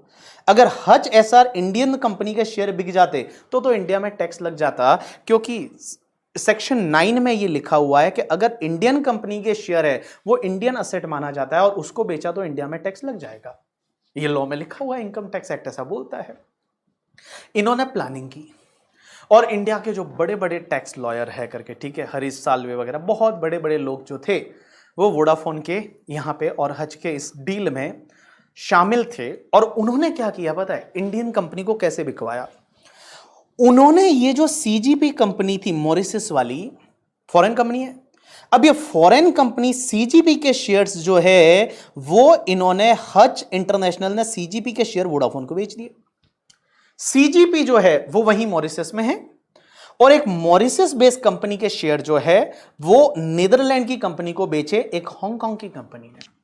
अगर हच एसआर इंडियन कंपनी के शेयर बिक जाते तो इंडिया में टैक्स लग जाता, क्योंकि सेक्शन 9 में ये लिखा हुआ है कि अगर इंडियन कंपनी के शेयर है वो इंडियन असेट माना जाता है और उसको बेचा तो इंडिया में टैक्स लग जाएगा, ये लॉ में लिखा हुआ है, इनकम टैक्स एक्ट ऐसा बोलता है। इन्होंने प्लानिंग की, और इंडिया के जो बड़े बड़े टैक्स लॉयर है करके, ठीक है, हरीश साल्वे वगैरह बहुत बड़े बड़े लोग जो थे वो वोडाफोन के यहाँ पे और हज के इस डील में शामिल थे, और उन्होंने क्या किया पता है, इंडियन कंपनी को कैसे बिकवाया, उन्होंने ये जो सीजीपी कंपनी थी मॉरिशस वाली, फॉरेन कंपनी है, अब ये फॉरेन कंपनी सीजीपी के शेयर्स जो है वो इन्होंने, हच इंटरनेशनल ने सीजीपी के शेयर वोडाफोन को बेच दिए। सीजीपी जो है वो वहीं मॉरिशस में है, और एक मॉरिशस बेस्ड कंपनी के शेयर जो है वो नीदरलैंड की कंपनी को बेचे एक हांगकांग की कंपनी ने।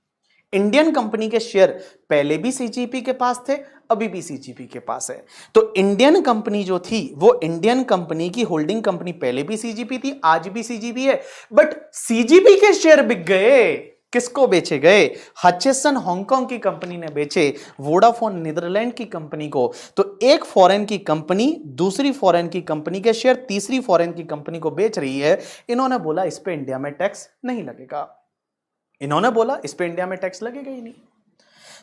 इंडियन कंपनी के शेयर पहले भी सीजीपी के पास थे, अभी भी सीजीपी के पास है। तो इंडियन कंपनी जो थी वो इंडियन कंपनी की होल्डिंग कंपनी पहले भी सीजीपी थी, आज भी सीजीपी है, बट सीजीपी के शेयर बिक गए, किसको बेचे गए, हचिसन हांगकांग की कंपनी ने बेचे वोडाफोन नीदरलैंड की कंपनी को। तो एक फॉरेन की कंपनी दूसरी फॉरेन की कंपनी के शेयर तीसरी फॉरेन की कंपनी को बेच रही है, इन्होंने बोला इस पे इंडिया में टैक्स नहीं लगेगा, इन्होंने बोला इस पे इंडिया में टैक्स लगेगा ही नहीं।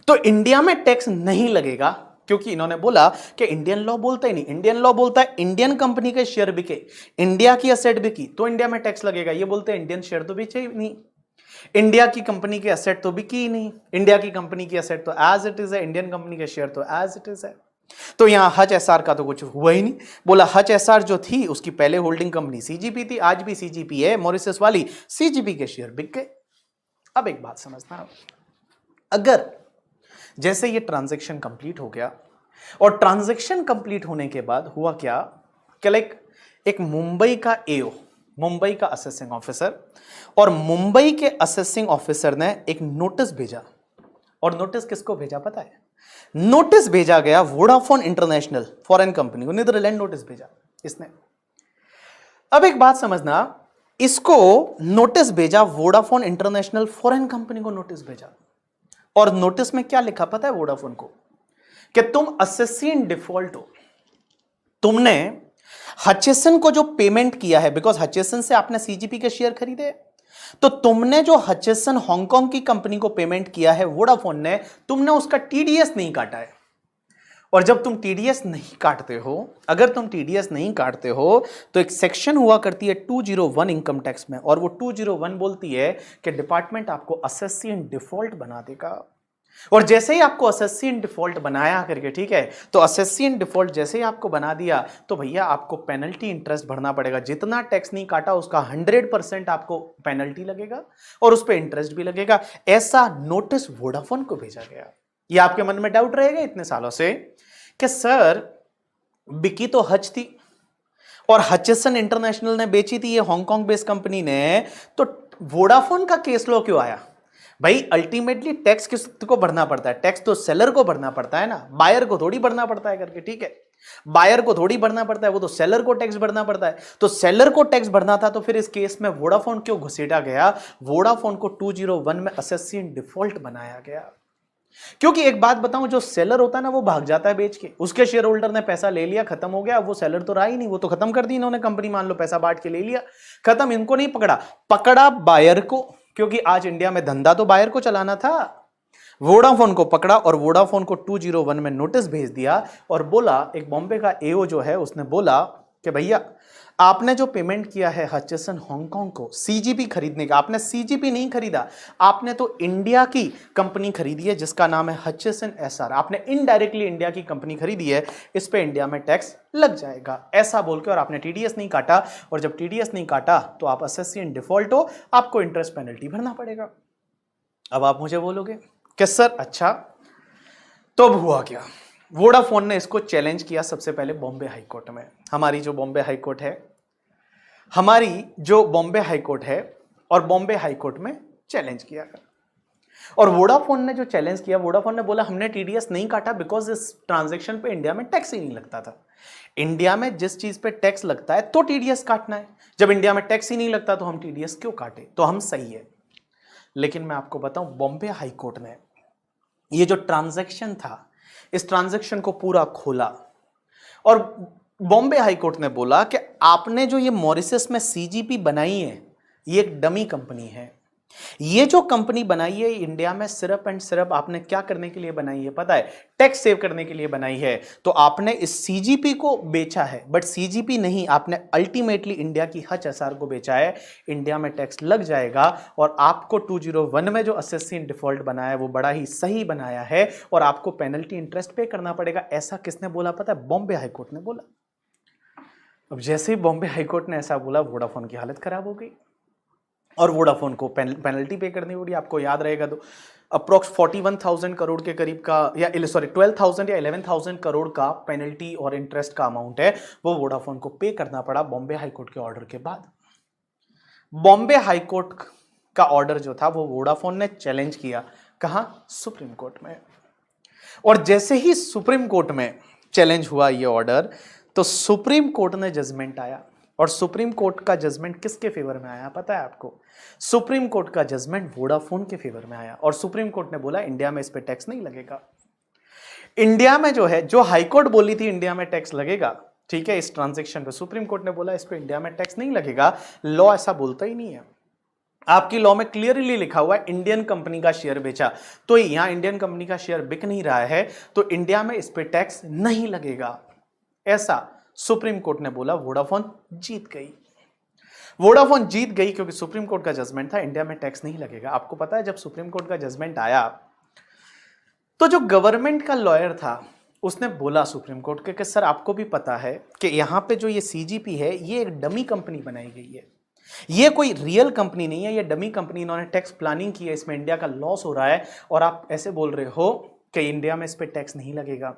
तो इंडिया में टैक्स नहीं लगेगा क्योंकि इन्होंने बोला कि इंडियन लॉ बोलता ही नहीं, इंडियन लॉ बोलता है इंडियन कंपनी के शेयर बिके, इंडिया की असेट बिकी तो इंडिया में टैक्स लगेगा, ये बोलते हैं इंडियन शेयर तो बेचे ही नहीं, इंडिया की कंपनी के असेट तो बिकी ही नहीं, इंडिया की कंपनी की असेट तो एज इट इज है, इंडियन कंपनी के शेयर तो एज इट इज है। तो यहां हच एसआर का तो कुछ हुआ ही नहीं, बोला हच एसआर जो थी उसकी पहले होल्डिंग कंपनी सीजीपी थी, आज भी सीजीपी है मॉरिशस वाली, सीजीपी के शेयर बिक गए। अब एक बात समझना, अगर जैसे ये ट्रांजैक्शन कंप्लीट हो गया, और ट्रांजैक्शन कंप्लीट होने के बाद हुआ क्या कि लाइक एक मुंबई का एओ, मुंबई का असेसिंग ऑफिसर, और मुंबई के असेसिंग ऑफिसर ने एक नोटिस भेजा, और नोटिस किसको भेजा पता है, नोटिस भेजा गया वोडाफोन इंटरनेशनल फॉरेन कंपनी को, नीदरलैंड नोटिस भेजा इसने। अब एक बात समझना, इसको नोटिस भेजा वोडाफोन इंटरनेशनल फॉरेन कंपनी को नोटिस भेजा, और नोटिस में क्या लिखा पता है वोडाफोन को, कि तुम असेसी इन डिफॉल्ट हो, तुमने हचिसन को जो पेमेंट किया है, बिकॉज हचिसन से आपने सीजीपी के शेयर खरीदे, तो तुमने जो हचिसन हांगकांग की कंपनी को पेमेंट किया है वोडाफोन ने, तुमने उसका टीडीएस नहीं काटा है। और जब तुम टीडीएस नहीं काटते हो, अगर तुम टीडीएस नहीं काटते हो तो एक सेक्शन हुआ करती है 201 इनकम टैक्स में, और वो 201 बोलती है कि डिपार्टमेंट आपको असेसी इन डिफॉल्ट बना देगा। और जैसे ही आपको असेसी इन डिफॉल्ट बनाया करके, ठीक है, तो असेसी इन डिफॉल्ट जैसे ही आपको बना दिया तो भैया आपको पेनल्टी इंटरेस्ट भरना पड़ेगा, जितना टैक्स नहीं काटा उसका 100% आपको पेनल्टी लगेगा और उस पर इंटरेस्ट भी लगेगा। ऐसा नोटिस वोडाफोन को भेजा गया। ये आपके मन में डाउट रहेगा इतने सालों से कि सर बिकी तो हच थी और हचिसन इंटरनेशनल ने बेची थी, ये हांगकांग बेस्ड कंपनी ने, तो वोडाफोन का केस लो क्यों आया? भाई अल्टीमेटली टैक्स किसको भरना पड़ता है? टैक्स तो सेलर को भरना पड़ता है ना, बायर को थोड़ी भरना पड़ता है करके, ठीक है, बायर को थोड़ी भरना पड़ता है, वो तो सेलर को टैक्स भरना पड़ता है। तो सेलर को टैक्स भरना था, तो फिर इस केस में वोडाफोन क्यों घुसेड़ा गया? वोडाफोन को 201 में असेसी इन डिफॉल्ट बनाया गया। क्योंकि एक बात बताऊं, जो सेलर होता है ना वो भाग जाता है बेच के, उसके शेयर होल्डर ने पैसा ले लिया, खत्म हो गया, वो सेलर तो रहा ही नहीं, वो तो खत्म कर दी इन्होंने कंपनी, मान लो पैसा बांट के ले लिया, खत्म। इनको नहीं पकड़ा, पकड़ा बायर को, क्योंकि आज इंडिया में धंधा तो बायर को चलाना था, वोडाफोन को पकड़ा और वोडाफोन को 201 में नोटिस भेज दिया और बोला, एक बॉम्बे का एओ जो है उसने बोला कि भैया आपने जो पेमेंट किया है हचसन हांगकांग को सीजीपी खरीदने का, आपने सीजीपी नहीं खरीदा, आपने तो इंडिया की कंपनी खरीदी है जिसका नाम है हचसन एसआर, आपने इनडायरेक्टली इंडिया की कंपनी खरीदी है, इस पे इंडिया में टैक्स लग जाएगा, ऐसा बोल के, और आपने टीडीएस नहीं काटा, और जब टीडीएस नहीं काटा तो आप एसएससी इन डिफॉल्ट हो, आपको इंटरेस्ट पेनल्टी भरना पड़ेगा। अब आप मुझे बोलोगे कि सर अच्छा तो अब हुआ क्या? वोडाफोन ने इसको चैलेंज किया सबसे पहले बॉम्बे हाई कोर्ट में। हमारी जो बॉम्बे हाई कोर्ट है और बॉम्बे हाई कोर्ट में चैलेंज किया। और वोडाफोन ने जो चैलेंज किया, वोडाफोन ने बोला हमने टीडीएस नहीं काटा बिकॉज इस ट्रांजैक्शन पे इंडिया में टैक्स ही नहीं लगता था। इंडिया में जिस चीज पे टैक्स लगता है तो टीडीएस काटना है, जब इंडिया में टैक्स ही नहीं लगता तो हम टीडीएस क्यों काटे, तो हम सही है। लेकिन मैं आपको बताऊं, बॉम्बे हाई कोर्ट ने ये जो ट्रांजैक्शन था, इस ट्रांजैक्शन को पूरा खोला और बॉम्बे हाई कोर्ट ने बोला कि आपने जो ये मॉरिशस में सीजीपी बनाई है, ये एक डमी कंपनी है। ये जो कंपनी बनाई है इंडिया में सिर्फ एंड सिर्फ आपने क्या करने के लिए बनाई है पता है? टैक्स सेव करने के लिए बनाई है। तो आपने इस सीजीपी को बेचा है, बट सीजीपी नहीं, आपने अल्टीमेटली इंडिया की हच एसआर को बेचा है। इंडिया में टैक्स लग जाएगा और आपको 201 में जो एसएससी इन डिफॉल्ट बनाया है वो बड़ा ही सही बनाया है और आपको पेनल्टी इंटरेस्ट पे करना पड़ेगा। ऐसा किसने बोला पता है? बॉम्बे हाई कोर्ट ने बोला। अब जैसे ही बॉम्बे हाई कोर्ट ने ऐसा बोला, वोडाफोन की हालत खराब हो गई और वोडाफोन को पेनल्टी पे करनी पड़ी। आपको याद रहेगा तो अप्रोक्स 41,000 करोड़ के करीब का, या सॉरी 12,000 या 11,000 करोड़ का पेनल्टी और इंटरेस्ट का अमाउंट है, वो वोडाफोन को पे करना पड़ा बॉम्बे हाई कोर्ट के ऑर्डर के बाद। बॉम्बे हाई कोर्ट का ऑर्डर जो था वो वोडाफोन ने चैलेंज किया, कहां? सुप्रीम कोर्ट में। और जैसे ही सुप्रीम कोर्ट में चैलेंज हुआ ये ऑर्डर, तो सुप्रीम कोर्ट ने जजमेंट आया। और सुप्रीम कोर्ट का जजमेंट किसके फेवर में आया पता है आपको? सुप्रीम कोर्ट का जजमेंट वोडाफोन के फेवर में आया और सुप्रीम कोर्ट ने बोला इंडिया में इस पे टैक्स नहीं लगेगा। इंडिया में जो है, जो हाई कोर्ट बोली थी इंडिया में टैक्स लगेगा, ठीक है, इस ट्रांजैक्शन पे सुप्रीम कोर्ट ने बोला इस पे इंडिया में टैक्स नहीं लगेगा। लॉ ऐसा बोलता ही नहीं है। आपकी लॉ में क्लियरली लिखा हुआ है इंडियन कंपनी का शेयर बेचा, तो यहां इंडियन कंपनी का शेयर बिक नहीं रहा है, तो इंडिया में इस पे टैक्स नहीं लगेगा, ऐसा सुप्रीम कोर्ट ने बोला। वोडाफोन जीत गई। वोडाफोन जीत गई क्योंकि सुप्रीम कोर्ट का जजमेंट था इंडिया में टैक्स नहीं लगेगा। आपको पता है जब सुप्रीम कोर्ट का जजमेंट आया तो जो गवर्नमेंट का लॉयर था उसने बोला सुप्रीम कोर्ट के कि सर आपको भी पता है कि यहां पे जो ये सीजीपी है ये एक डमी कंपनी बनाई गई है, ये कोई रियल कंपनी नहीं है, ये डमी कंपनी, इन्होंने टैक्स प्लानिंग की है, इसमें इंडिया का लॉस हो रहा है और आप ऐसे बोल रहे हो कि इंडिया में इस पे टैक्स नहीं लगेगा।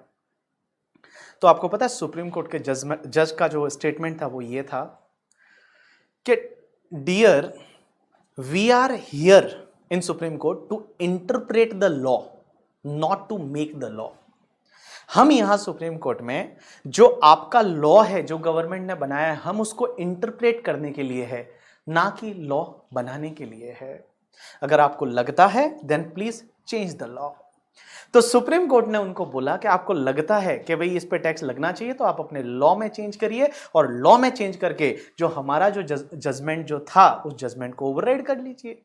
तो आपको पता है सुप्रीम कोर्ट के जज का जो स्टेटमेंट था वो ये था कि dear, we are here in supreme court to interpret the law, not to make the law. हम यहां सुप्रीम कोर्ट में जो आपका लॉ है, जो गवर्नमेंट ने बनाया है, हम उसको इंटरप्रेट करने के लिए है, ना कि लॉ बनाने के लिए है। अगर आपको लगता है then please change the law. तो सुप्रीम कोर्ट ने उनको बोला कि आपको लगता है कि भाई इस पे टैक्स लगना चाहिए तो आप अपने लॉ में चेंज करिए, और लॉ में चेंज करके जो हमारा जो जजमेंट जो था उस जजमेंट को ओवरराइड कर लीजिए।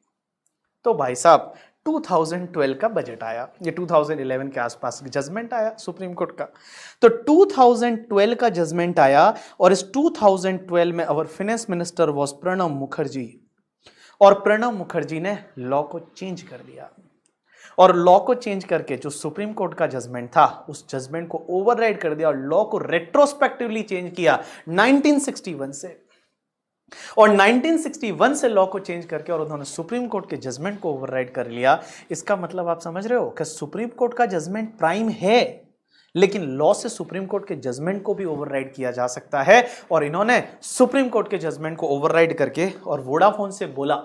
तो भाई साहब 2012 का बजट आया, ये 2011 के आसपास जजमेंट आया सुप्रीम कोर्ट का। तो 2012 का जजमेंट आया और इस 2012 में our finance minister was Pranab Mukherjee, और प्रणब मुखर्जी ने लॉ को चेंज कर दिया। और लॉ को चेंज करके जो सुप्रीम कोर्ट का जजमेंट था उस जजमेंट को ओवरराइड कर दिया और लॉ को रेट्रोस्पेक्टिवली चेंज किया 1961 से। और 1961 से लॉ को चेंज करके और उन्होंने सुप्रीम कोर्ट के जजमेंट को ओवरराइड कर लिया। इसका मतलब आप समझ रहे हो कि सुप्रीम कोर्ट का जजमेंट प्राइम है, लेकिन लॉ से सुप्रीम कोर्ट के जजमेंट को भी ओवरराइड किया जा सकता है। और इन्होंने सुप्रीम कोर्ट के जजमेंट को ओवरराइड करके और वोडाफोन से बोला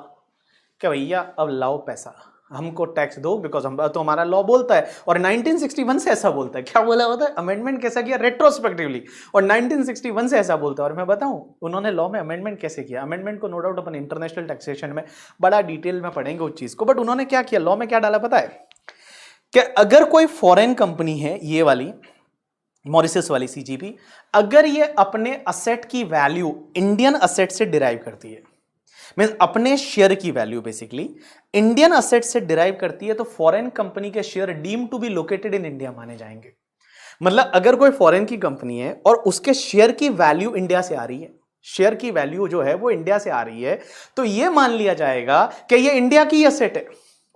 कि भैया अब लाओ पैसा, हमको टैक्स दो, बिकॉज हम तो हमारा लॉ बोलता है। और 1961 से ऐसा बोलता है, क्या बोला होता है? अमेंडमेंट कैसा किया? रेट्रोस्पेक्टिवली। और 1961 से ऐसा बोलता है। और मैं बताऊं उन्होंने लॉ में अमेंडमेंट कैसे किया। अमेंडमेंट को नो डाउट अपन इंटरनेशनल टैक्सेशन में बड़ा डिटेल में पढ़ेंगे उस चीज को, बट उन्होंने क्या किया, लॉ में क्या डाला पता है? कि अगर कोई फॉरेन कंपनी है, ये वाली मॉरिशस वाली सीजीपी, अगर ये अपने असेट की वैल्यू इंडियन असेट से डिराइव करती है, मींस अपने शेयर की वैल्यू बेसिकली इंडियन असेट से डिराइव करती है, तो फॉरेन कंपनी के share deem to be located in India माने जाएंगे। मतलब अगर कोई फॉरेन की कंपनी है और उसके शेयर की वैल्यू इंडिया से आ रही है, शेयर की वैल्यू जो है वो इंडिया से आ रही है, तो यह मान लिया जाएगा कि ये इंडिया की असेट है,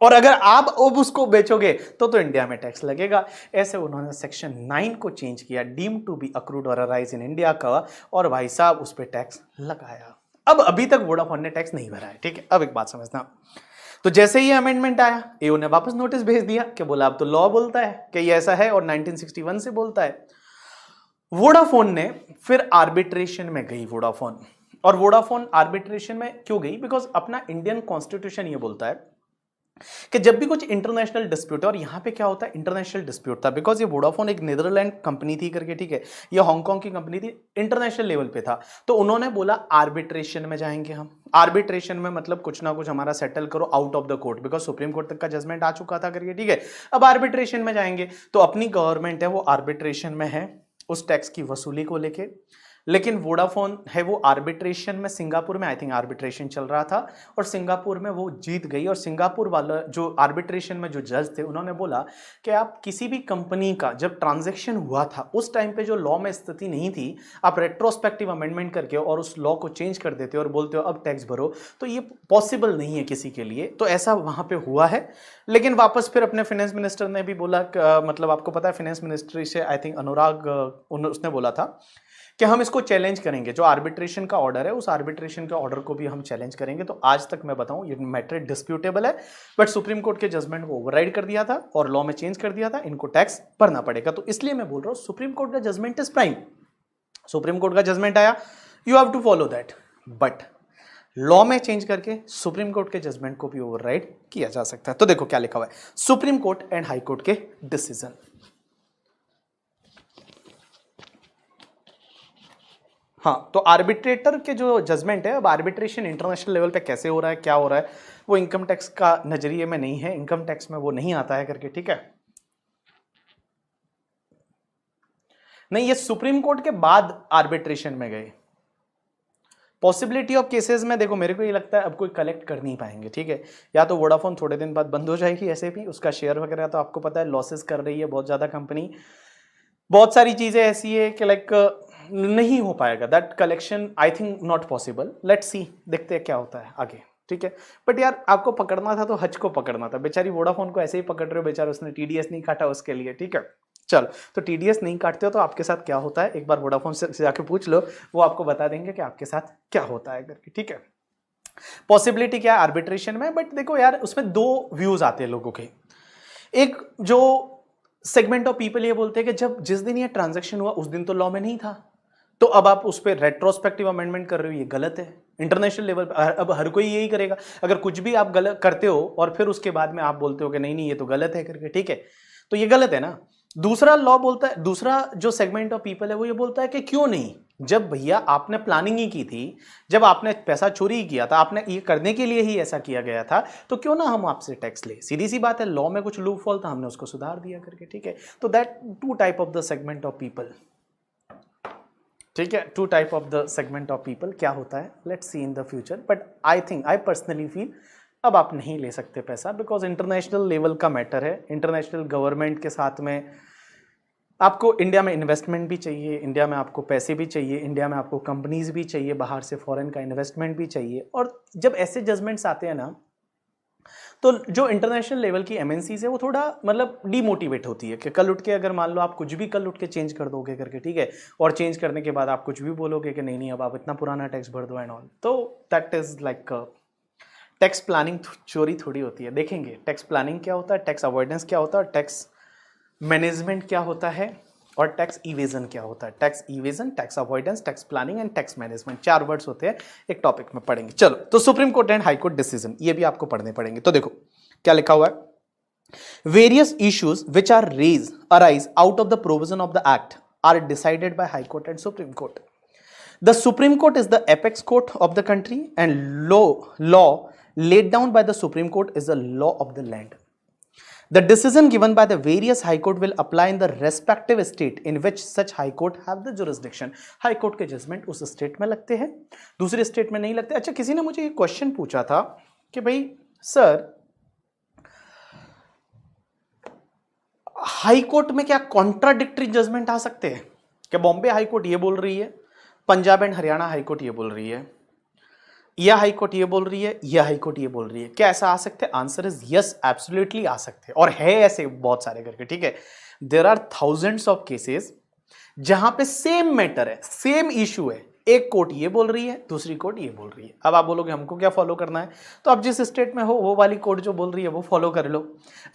और अगर आप अब उसको बेचोगे तो इंडिया में टैक्स लगेगा। ऐसे उन्होंने सेक्शन 9 को चेंज किया, डीम टू बी अक्रूड और अराइज इन इंडिया का, और भाई साहब उस पर टैक्स लगाया। अब अभी तक वोडाफोन ने टैक्स नहीं भरा है, ठीक है। अब एक बात समझना, तो जैसे ही अमेंडमेंट आया, एओ ने वापस नोटिस भेज दिया कि बोला अब तो लॉ बोलता है कि ये ऐसा है, और 1961 से बोलता है। वोडाफोन ने फिर आर्बिट्रेशन में गई वोडाफोन, और वोडाफोन आर्बिट्रेशन में क्यों गई? बिकॉज अपना इंडियन कॉन्स्टिट्यूशन ये बोलता है कि जब भी कुछ इंटरनेशनल डिस्प्यूट है, और यहां पे क्या होता है, इंटरनेशनल डिस्प्यूट था, बिकॉज ये वोडाफोन एक नीदरलैंड कंपनी थी करके, ठीक है, ये हांगकांग की कंपनी थी, इंटरनेशनल लेवल पे था, तो उन्होंने बोला आर्बिट्रेशन में जाएंगे हम। आर्बिट्रेशन में मतलब कुछ ना कुछ हमारा सेटल करो out of the court, because supreme court तक का जजमेंट आ चुका था करके, ठीक है। अब आर्बिट्रेशन में जाएंगे, तो अपनी गवर्नमेंट है वो आर्बिट्रेशन में है उस टैक्स की वसूली को लेके, लेकिन वोडाफोन है वो आर्बिट्रेशन में, सिंगापुर में आई थिंक आर्बिट्रेशन चल रहा था, और सिंगापुर में वो जीत गई, और सिंगापुर वाला जो आर्बिट्रेशन में जो जज थे उन्होंने बोला कि आप किसी भी कंपनी का जब ट्रांजैक्शन हुआ था उस टाइम पे जो लॉ में स्थिति नहीं थी, आप रेट्रोस्पेक्टिव अमेंडमेंट करके और उस लॉ को चेंज कर देते हो और बोलते हो अब टैक्स भरो, तो ये पॉसिबल नहीं है किसी के लिए। तो ऐसा वहां पे हुआ है, लेकिन वापस फिर अपने फाइनेंस मिनिस्टर ने भी बोला, मतलब आपको पता है फाइनेंस मिनिस्ट्री से आई थिंक अनुराग, उसने बोला था कि हम इसको चैलेंज करेंगे, जो आर्बिट्रेशन का ऑर्डर है उस आर्बिट्रेशन के ऑर्डर को भी हम चैलेंज करेंगे। तो आज तक मैं बताऊं ये मैटर डिस्प्यूटेबल है, बट सुप्रीम कोर्ट के जजमेंट को ओवरराइड कर दिया था और लॉ में चेंज कर दिया था, इनको टैक्स भरना पड़ेगा। तो इसलिए मैं बोल रहा हूं सुप्रीम कोर्ट का judgment is prime, supreme court का जजमेंट आया, you have to follow that, but law में चेंज करके सुप्रीम कोर्ट के जजमेंट को भी ओवरराइड किया जा सकता है। तो देखो क्या लिखा हुआ है, supreme court and high court के डिसीजन। हाँ, तो आर्बिट्रेटर के जो जजमेंट है, अब आर्बिट्रेशन इंटरनेशनल लेवल पे कैसे हो रहा है, क्या हो रहा है, वो इनकम टैक्स का नजरिए में नहीं है, इनकम टैक्स में वो नहीं आता है करके, ठीक है। नहीं, ये सुप्रीम कोर्ट के बाद आर्बिट्रेशन में गए। पॉसिबिलिटी ऑफ केसेस में देखो मेरे को ये लगता है अब कोई कलेक्ट कर नहीं पाएंगे, ठीक है, या तो वोडाफोन थोड़े दिन बाद बंद हो जाएगी, ऐसे भी उसका शेयर वगैरह तो आपको पता है लॉसेस कर रही है बहुत ज्यादा कंपनी, बहुत सारी चीजें ऐसी है कि लाइक नहीं हो पाएगा that collection, I think not possible, let's see, देखते हैं क्या होता है आगे, ठीक है। बट यार आपको पकड़ना था तो हज को पकड़ना था, बेचारी वोडाफोन को ऐसे ही पकड़ रहे हो, बेचारा उसने टीडीएस नहीं काटा उसके लिए, ठीक है। चलो, तो टीडीएस नहीं काटते हो तो आपके साथ क्या होता है, एक बार वोडाफोन से जाके पूछ लो, वो आपको बता देंगे कि आपके साथ क्या होता है करके, ठीक है। पॉसिबिलिटी क्या है आर्बिट्रेशन में, बट देखो यार उसमें दो व्यूज आते हैं लोगों के। एक जो सेगमेंट ऑफ पीपल ये बोलते हैं कि जब जिस दिन ये ट्रांजैक्शन हुआ उस दिन तो लॉ में नहीं था, तो अब आप उस पर रेट्रोस्पेक्टिव अमेंडमेंट कर रहे हो, ये गलत है। इंटरनेशनल लेवल पर अब हर कोई यही करेगा, अगर कुछ भी आप गलत करते हो और फिर उसके बाद में आप बोलते हो कि नहीं नहीं ये तो गलत है करके, ठीक है, तो ये गलत है ना। दूसरा लॉ बोलता है, दूसरा जो सेगमेंट ऑफ पीपल है वो ये बोलता है कि क्यों नहीं, जब भैया आपने प्लानिंग ही की थी, जब आपने पैसा चोरी किया था, आपने ये करने के लिए ही ऐसा किया गया था, तो क्यों ना हम आपसे टैक्स ले। सीधी सी बात है, लॉ में कुछ लूप होल था, हमने उसको सुधार दिया करके, ठीक है। तो that two type of the segment of people, ठीक है, two type of the segment of people क्या होता है, let's see in the future. But I think, I personally feel अब आप नहीं ले सकते पैसा, बिकॉज इंटरनेशनल लेवल का मैटर है, इंटरनेशनल गवर्नमेंट के साथ में आपको इंडिया में इन्वेस्टमेंट भी चाहिए, इंडिया में आपको पैसे भी चाहिए, इंडिया में आपको कंपनीज भी चाहिए, बाहर से फॉरेन का इन्वेस्टमेंट भी चाहिए। और जब ऐसे जजमेंट्स आते हैं ना, तो जो इंटरनेशनल लेवल की एमएनसीज है वो थोड़ा मतलब डीमोटिवेट होती है कि कल उठ के अगर मान लो आप कुछ भी कल उठ के चेंज कर दोगे करके, ठीक है, और चेंज करने के बाद आप कुछ भी बोलोगे कि नहीं नहीं अब आप इतना पुराना टैक्स भर दो एंड ऑल, तो that is like tax planning चोरी थोड़ी होती है। देखेंगे टैक्स प्लानिंग क्या होता है, टैक्स अवॉइडेंस क्या होता है, टैक्स मैनेजमेंट क्या होता है, और टैक्स इवेजन क्या होता है। Tax evasion, tax avoidance, tax planning and tax management, 4 words होते हैं, एक टॉपिक में पढ़ेंगे। चलो, तो supreme court and high court decision ये भी आपको पढ़ने पड़ेंगे। तो देखो क्या लिखा हुआ है, various issues which are arise out of the provision of the act are decided by high court and supreme court. The supreme court is the apex court of the country and law laid down by the Supreme Court is the law of the land. The decision given by the various high court will apply in the respective state in which such high court have the jurisdiction. High court के judgement उस state में लगते हैं, दूसरे state में नहीं लगते. अच्छा, किसी ने मुझे ये क्वेश्चन पूछा था कि भाई सर हाई कोर्ट में क्या कॉन्ट्राडिक्टरी जजमेंट आ सकते हैं? कि बॉम्बे हाई कोर्ट ये बोल रही है, Punjab and Haryana high court ये बोल रही है, यह हाई कोर्ट ये बोल रही है, यह हाई कोर्ट ये बोल रही है. क्या ऐसा आ सकते हैं? आंसर इज यस, एब्सोल्युटली आ सकते हैं, और है ऐसे बहुत सारे करके. ठीक है, there are thousands of cases जहां पे सेम मैटर है, सेम इशू है, एक कोर्ट ये बोल रही है, दूसरी कोर्ट ये बोल रही है. अब आप बोलोगे हमको क्या फॉलो करना है? तो आप जिस स्टेट में हो वो वाली कोर्ट जो बोल रही है वो फॉलो कर लो.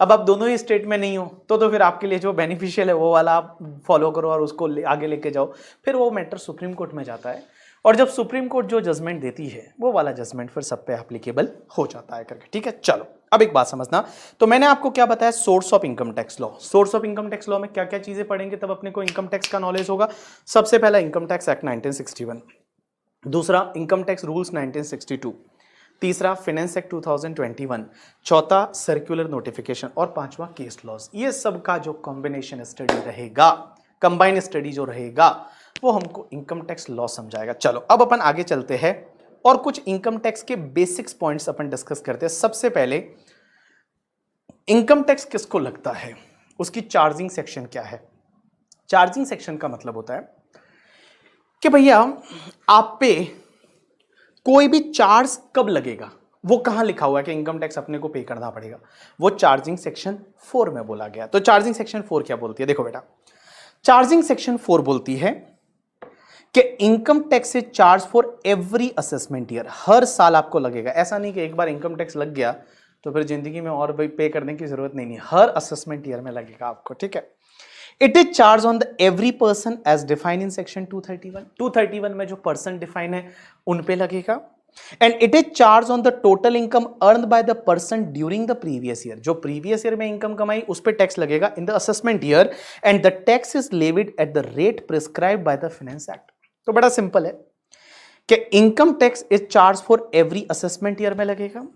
अब आप दोनों ही स्टेट में नहीं हो तो फिर आपके लिए जो बेनिफिशियल है वो वाला आप फॉलो करो और उसको आगे लेके जाओ. फिर वो मैटर सुप्रीम कोर्ट में जाता है, और जब सुप्रीम कोर्ट जो जजमेंट देती है वो वाला जजमेंट फिर सब पे एप्लीकेबल हो जाता है करके. ठीक है, चलो अब एक बात समझना. तो मैंने आपको क्या बताया? Source of income tax law. Source of income tax law में क्या क्या चीजें पढ़ेंगे तब अपने को इनकम टैक्स का नॉलेज होगा. सबसे पहला इनकम टैक्स एक्ट 1961, दूसरा इनकम टैक्स रूल्स 1962, तीसरा फाइनेंस एक्ट 2021, चौथा सर्कुलर नोटिफिकेशन, और पांचवा केस लॉज. ये सब का जो कॉम्बिनेशन स्टडी रहेगा, कंबाइन स्टडी जो रहेगा, वो हमको इनकम टैक्स लॉ समझाएगा. चलो अब अपन आगे चलते हैं और कुछ इनकम टैक्स के बेसिक्स पॉइंट्स अपन डिस्कस करते हैं. सबसे पहले इनकम टैक्स किसको लगता है, उसकी चार्जिंग सेक्शन क्या है. चार्जिंग सेक्शन का मतलब होता है कि भैया आप पे कोई भी चार्ज कब लगेगा, वो कहां लिखा हुआ है कि इनकम टैक्स अपने को पे करना पड़ेगा, वो चार्जिंग सेक्शन 4 में बोला गया. तो चार्जिंग सेक्शन 4 क्या बोलती है? देखो बेटा, चार्जिंग सेक्शन 4 बोलती है कि income tax is charge for every assessment year. हर साल आपको लगेगा. ऐसा नहीं कि एक बार इनकम टैक्स लग गया तो फिर जिंदगी में और भी पे करने की जरूरत नहीं. हर असेसमेंट ईयर में लगेगा आपको. ठीक है, it is charge on the every person as define in section 231. 231 में जो पर्सन डिफाइन है उन पे लगेगा. And it is charge on the total income earn by the person during the previous year. जो प्रीवियस ईयर में income कमाई उस पर टैक्स लगेगा in the assessment year, and the tax is levied at the rate prescribed by the finance act. तो बड़ा simple है कि income tax is charge for every assessment year में लगेगा.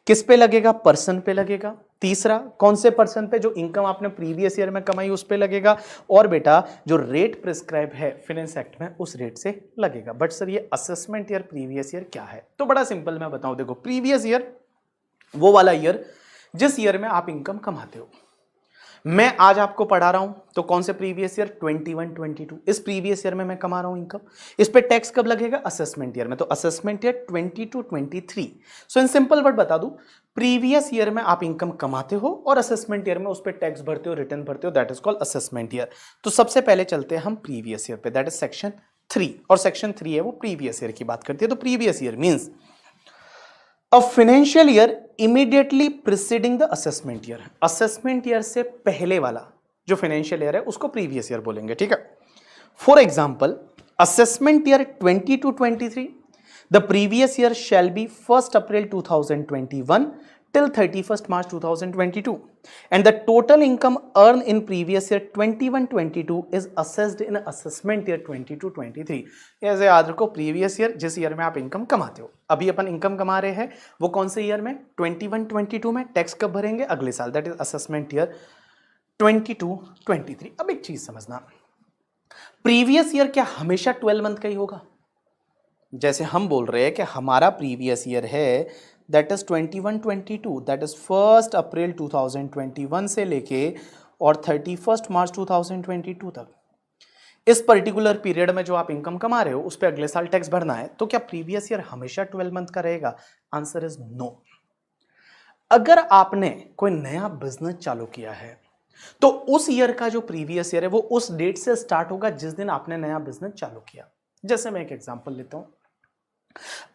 किस पे लगेगा? पर्सन पे लगेगा. तीसरा, कौन से पर्सन पे? जो इनकम आपने प्रीवियस ईयर में कमाई उस पे लगेगा. और बेटा जो रेट प्रिस्क्राइब है फाइनेंस एक्ट में उस रेट से लगेगा. बट सर ये असेसमेंट ईयर प्रीवियस ईयर क्या है? तो बड़ा सिंपल मैं बताऊं. देखो, प्रीवियस ईयर वो वाला ईयर जिस ईयर में आप इनकम कमाते हो. मैं आज आपको पढ़ा रहा हूं तो कौन से प्रीवियस ईयर? 21-22. इस प्रीवियस ईयर में मैं कमा रहा हूं इनकम. इस पे टैक्स कब लगेगा? असेसमेंट ईयर में. तो assessment year 22-23. So in simple word बता दूं, प्रीवियस ईयर में आप इनकम कमाते हो और असेसमेंट ईयर में उस पे टैक्स भरते हो, रिटर्न भरते हो. That is called assessment year. तो सबसे पहले चलते हैं हम प्रीवियस ईयर पे. That is section 3. और सेक्शन 3 है वो प्रीवियस ईयर की बात करती है. तो previous year means a financial year immediately preceding the assessment year. Assessment year से पहले वाला जो फाइनेंशियल ईयर है उसको प्रीवियस ईयर बोलेंगे. ठीक है, for example assessment year 22-23, the previous year shall be 1 April 2021 till 31st March 2022, and the total income earned in previous year 21-22 is assessed in assessment year 22-23. ऐसे याद रखो, प्रीवियस ईयर जिस year में आप income कमाते हो. अभी अपन इनकम कमा रहे हैं वो कौन से ईयर में? 21-22 में. टैक्स कब भरेंगे? अगले साल. That is assessment year 22-23. अब एक चीज समझना, प्रीवियस ईयर क्या हमेशा 12 मंथ का ही होगा? जैसे हम बोल रहे हैं कि हमारा प्रीवियस ईयर है दैट इज 21-22, दैट इज 1 अप्रैल 2021 से लेके और 31 मार्च 2022 तक. इस पर्टिकुलर पीरियड में जो आप इनकम कमा रहे हो उस पर अगले साल टैक्स भरना है. तो क्या प्रीवियस ईयर हमेशा 12 मंथ का रहेगा? Answer is no. अगर आपने कोई नया बिजनेस चालू किया है तो उस ईयर का जो प्रीवियस ईयर है वो उस डेट से स्टार्ट होगा जिस दिन आपने नया बिजनेस चालू किया. जैसे मैं एक एग्जांपल लेता हूं.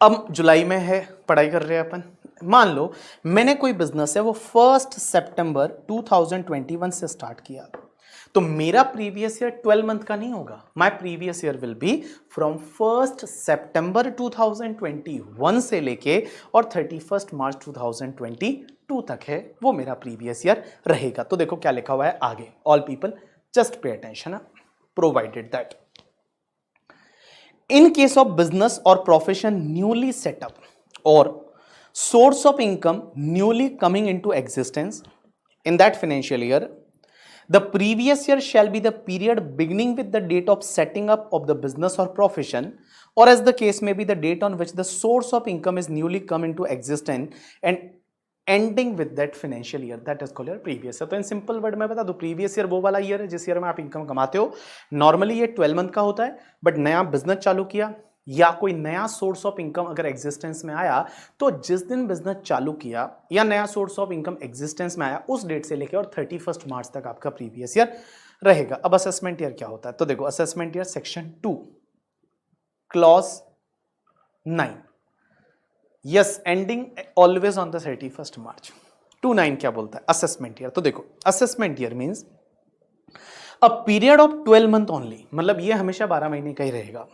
अब जुलाई में है, पढ़ाई कर रहे हैं अपन. मान लो मैंने कोई बिजनेस है वो 1 सितंबर 2021 से स्टार्ट किया, तो मेरा प्रीवियस ईयर 12 मंथ का नहीं होगा. My previous year will be from 1 सितंबर 2021 से लेके और 31 मार्च 2022 तक है वो मेरा प्रीवियस ईयर रहेगा. तो देखो क्या लिखा हुआ है आगे. All people just pay attention. Provided that in case of business or profession newly set up or source of income newly coming into existence, in that financial year, the previous year shall be the period beginning with the date of setting up of the business or profession, or as the case may be the date on which the source of income is newly come into existence and ending with that financial year, that is called your previous year. तो in simple word में बता दो, previous year वो वाला year है जिस year में आप इनकम कमाते हो. नॉर्मली ये 12 मंथ का होता है, बट नया बिजनेस चालू किया या कोई नया सोर्स ऑफ इनकम अगर एग्जिस्टेंस में आया, तो जिस दिन बिजनेस चालू किया या नया सोर्स ऑफ इनकम एग्जिस्टेंस में आया उस डेट से लेकर और 31 मार्च तक आपका प्रीवियस ईयर रहेगा. अब असेसमेंट ईयर क्या होता है, तो देखो assessment year section 2 clause 9, yes ending always on the 31 मार्च. 2(9) क्या बोलता है असेसमेंट ईयर. तो देखो assessment year means a period of 12 month only, मतलब ये हमेशा 12 महीने का ही रहेगा.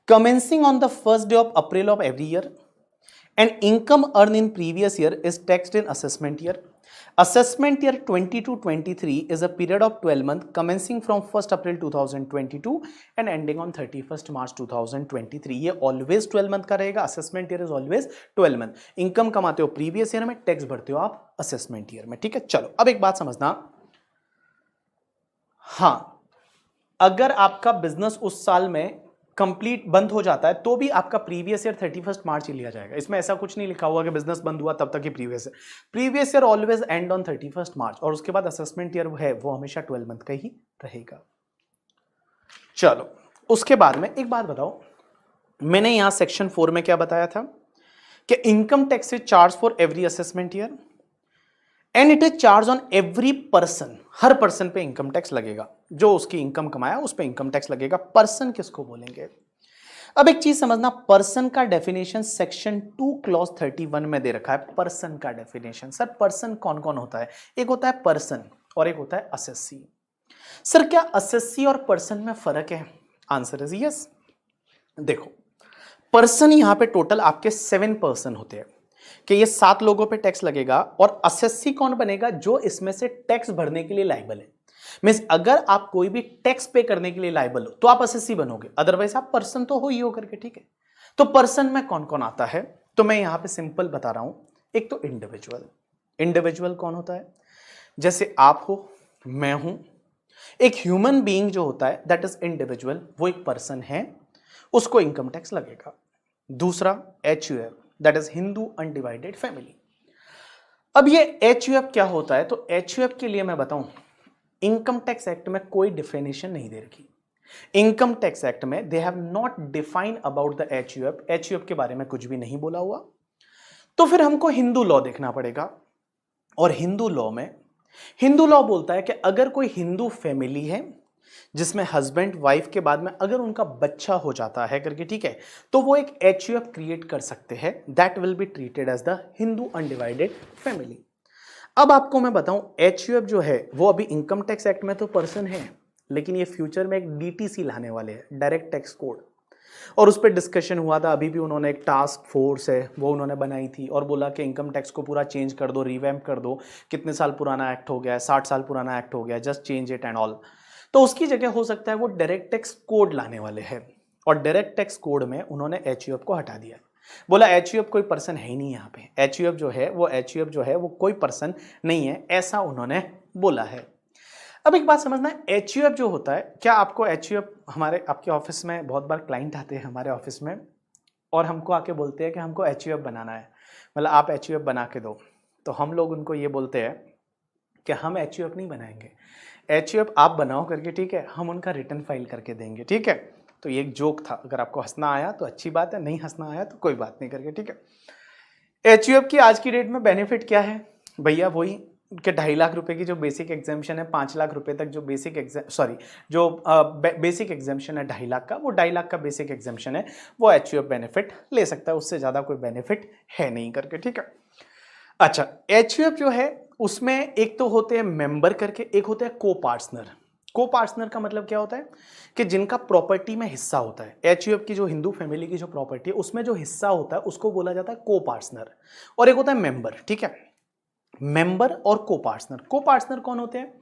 Commencing on the first day of April of every year, and income earned in previous year is taxed in assessment year. Assessment year 22-23 is a period of 12 months commencing from 1st April 2022 and ending on 31st March 2023. ये always 12 month का रहेगा. Assessment year is always 12 month. Income कमाते हो previous year में, tax भरते हो आप assessment year में. ठीक है, चलो अब एक बात समझना. हाँ, अगर आपका बिजनेस उस साल में कंप्लीट बंद हो जाता है तो भी आपका प्रीवियस ईयर 31 मार्च ही लिया जाएगा. इसमें ऐसा कुछ नहीं लिखा हुआ कि बिजनेस बंद हुआ तब तक ही previous year always end on 31 March. और उसके बाद असेसमेंट ईयर है वो हमेशा 12 मंथ का ही रहेगा. चलो उसके बाद में एक बात बताओ, मैंने यहां सेक्शन 4 में क्या बताया था कि income tax is charge for every assessment year and it is charge on every person. Her person पे इनकम टैक्स लगेगा, जो उसकी इनकम कमाया उस पे इनकम टैक्स लगेगा. पर्सन किसको बोलेंगे? अब एक चीज समझना, पर्सन का डेफिनेशन सेक्शन 2 क्लॉज 31 में दे रखा है. पर्सन का डेफिनेशन, सर पर्सन कौन कौन होता है? एक होता है पर्सन और एक होता है असेसी. सर क्या असेसी और पर्सन में फर्क है? Answer is yes. देखो पर्सन यहां पे टोटल आपके 7 पर्सन होते हैं कि ये 7 लोगों पे टैक्स लगेगा. और असेसी कौन बनेगा? जो इसमें से टैक्स भरने के लिए लायबल है. मींस अगर आप कोई भी टैक्स पे करने के लिए लायबल हो तो आप असेसी बनोगे, अदरवाइज आप पर्सन तो हो ही हो करके. ठीक है, तो पर्सन में कौन कौन आता है तो मैं यहां पे सिंपल बता रहा हूं. एक तो इंडिविजुअल. इंडिविजुअल कौन होता है? जैसे आप हो, मैं हूं. एक ह्यूमन बीइंग जो होता है दैट इज इंडिविजुअल, वो एक पर्सन है, उसको इनकम टैक्स लगेगा. दूसरा HUF, that is Hindu undivided family. अब ये HUF क्या होता है? तो HUF के लिए मैं बताऊं, इनकम टैक्स एक्ट में कोई डिफिनेशन नहीं दे रखी. इनकम टैक्स एक्ट में they have not define about the HUF. HUF के बारे में कुछ भी नहीं बोला हुआ. तो फिर हमको हिंदू लॉ देखना पड़ेगा. और हिंदू लॉ में हिंदू लॉ बोलता है कि अगर कोई हिंदू फैमिली है जिसमें हस्बैंड वाइफ के बाद में अगर उनका बच्चा हो जाता है करके, ठीक है, तो वो एक HUF क्रिएट कर सकते हैं. That will be treated as the Hindu undivided family. अब आपको मैं बताऊं, HUF जो है वो अभी इनकम टैक्स एक्ट में तो पर्सन है, लेकिन ये फ्यूचर में एक DTC लाने वाले हैं, डायरेक्ट टैक्स कोड. और उस पर डिस्कशन हुआ था. अभी भी उन्होंने एक टास्क फोर्स है वो उन्होंने बनाई थी और बोला कि इनकम टैक्स को पूरा चेंज कर दो, रिवैम्प कर दो. कितने साल पुराना एक्ट हो गया है? 60 साल पुराना एक्ट हो गया, just change it and all. तो उसकी जगह हो सकता है वो डायरेक्ट टैक्स कोड लाने वाले हैं. और डायरेक्ट टैक्स कोड में उन्होंने HUF को हटा दिया. बोला HUF कोई पर्सन है ही नहीं यहाँ पे. HUF जो है वो कोई पर्सन नहीं है, ऐसा उन्होंने बोला है. अब एक बात समझना, HUF जो होता है, क्या आपको HUF, हमारे आपके ऑफिस में बहुत बार क्लाइंट आते हैं हमारे ऑफिस में और हमको आके बोलते हैं कि हमको HUF बनाना है, मतलब आप HUF बना के दो. तो हम लोग उनको ये बोलते हैं कि हम HUF नहीं बनाएंगे, HUF आप बनाओ करके, ठीक है, हम उनका रिटर्न फाइल करके देंगे. ठीक है, तो ये एक जोक था. अगर आपको हंसना आया तो अच्छी बात है, नहीं हंसना आया तो कोई बात नहीं करके. ठीक है, HUF की आज की डेट में बेनिफिट क्या है भैया? वही कि 2.5 लाख रुपए की जो बेसिक एग्जामेशन है, 5 लाख रुपए तक जो बेसिक बेसिक एग्जामेशन है 2.5 लाख का, वो 2.5 लाख का बेसिक एग्जामेशन है, वो HUF बेनिफिट ले सकता है. उससे ज्यादा कोई बेनिफिट है नहीं करके. ठीक है, अच्छा HUF जो है उसमें एक तो होते हैं मेंबर करके, एक होते हैं को पार्टनर. को पार्टनर का मतलब क्या होता है कि जिनका प्रॉपर्टी में हिस्सा होता है. HUF की जो हिंदू फैमिली की जो प्रॉपर्टी है उसमें जो हिस्सा होता है उसको बोला जाता है को पार्टनर. और एक होता है मेंबर. ठीक है, मेंबर और को पार्टनर. को पार्टनर कौन होते हैं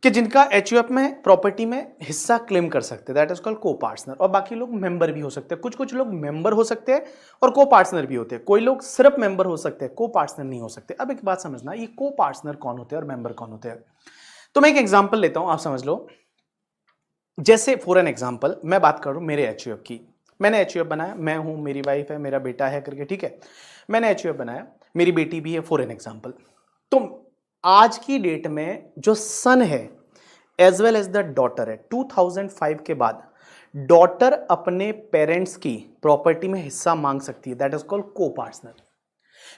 कि जिनका एचयूएफ में प्रॉपर्टी में हिस्सा क्लेम कर सकते हैं, दैट इज कॉल्ड को पार्टनर। और बाकी लोग मेंबर भी हो सकते हैं, कुछ कुछ लोग मेंबर हो सकते हैं और को पार्टनर भी होते हैं, कोई लोग सिर्फ मेंबर हो सकते हैं, को पार्टनर नहीं हो सकते। अब एक बात समझना, ये को पार्टनर कौन होते हैं और मेंबर कौन होते हैं। तो मैं एक एग्जाम्पल लेता हूं, आप समझ लो। जैसे फॉर एन एग्जाम्पल मैं बात करूं मेरे एचयूएफ की, मैंने एचयूएफ बनाया, मैं हूं, मेरी वाइफ है, मेरा बेटा है करके, ठीक है, मैंने एचयूएफ बनाया, मेरी बेटी भी है, फॉर एन एग्जाम्पल। तो आज की डेट में जो सन है as well as the daughter है, 2005 के बाद डॉटर अपने पेरेंट्स की प्रॉपर्टी में हिस्सा मांग सकती है, दैट इज कॉल्ड को पार्टनर।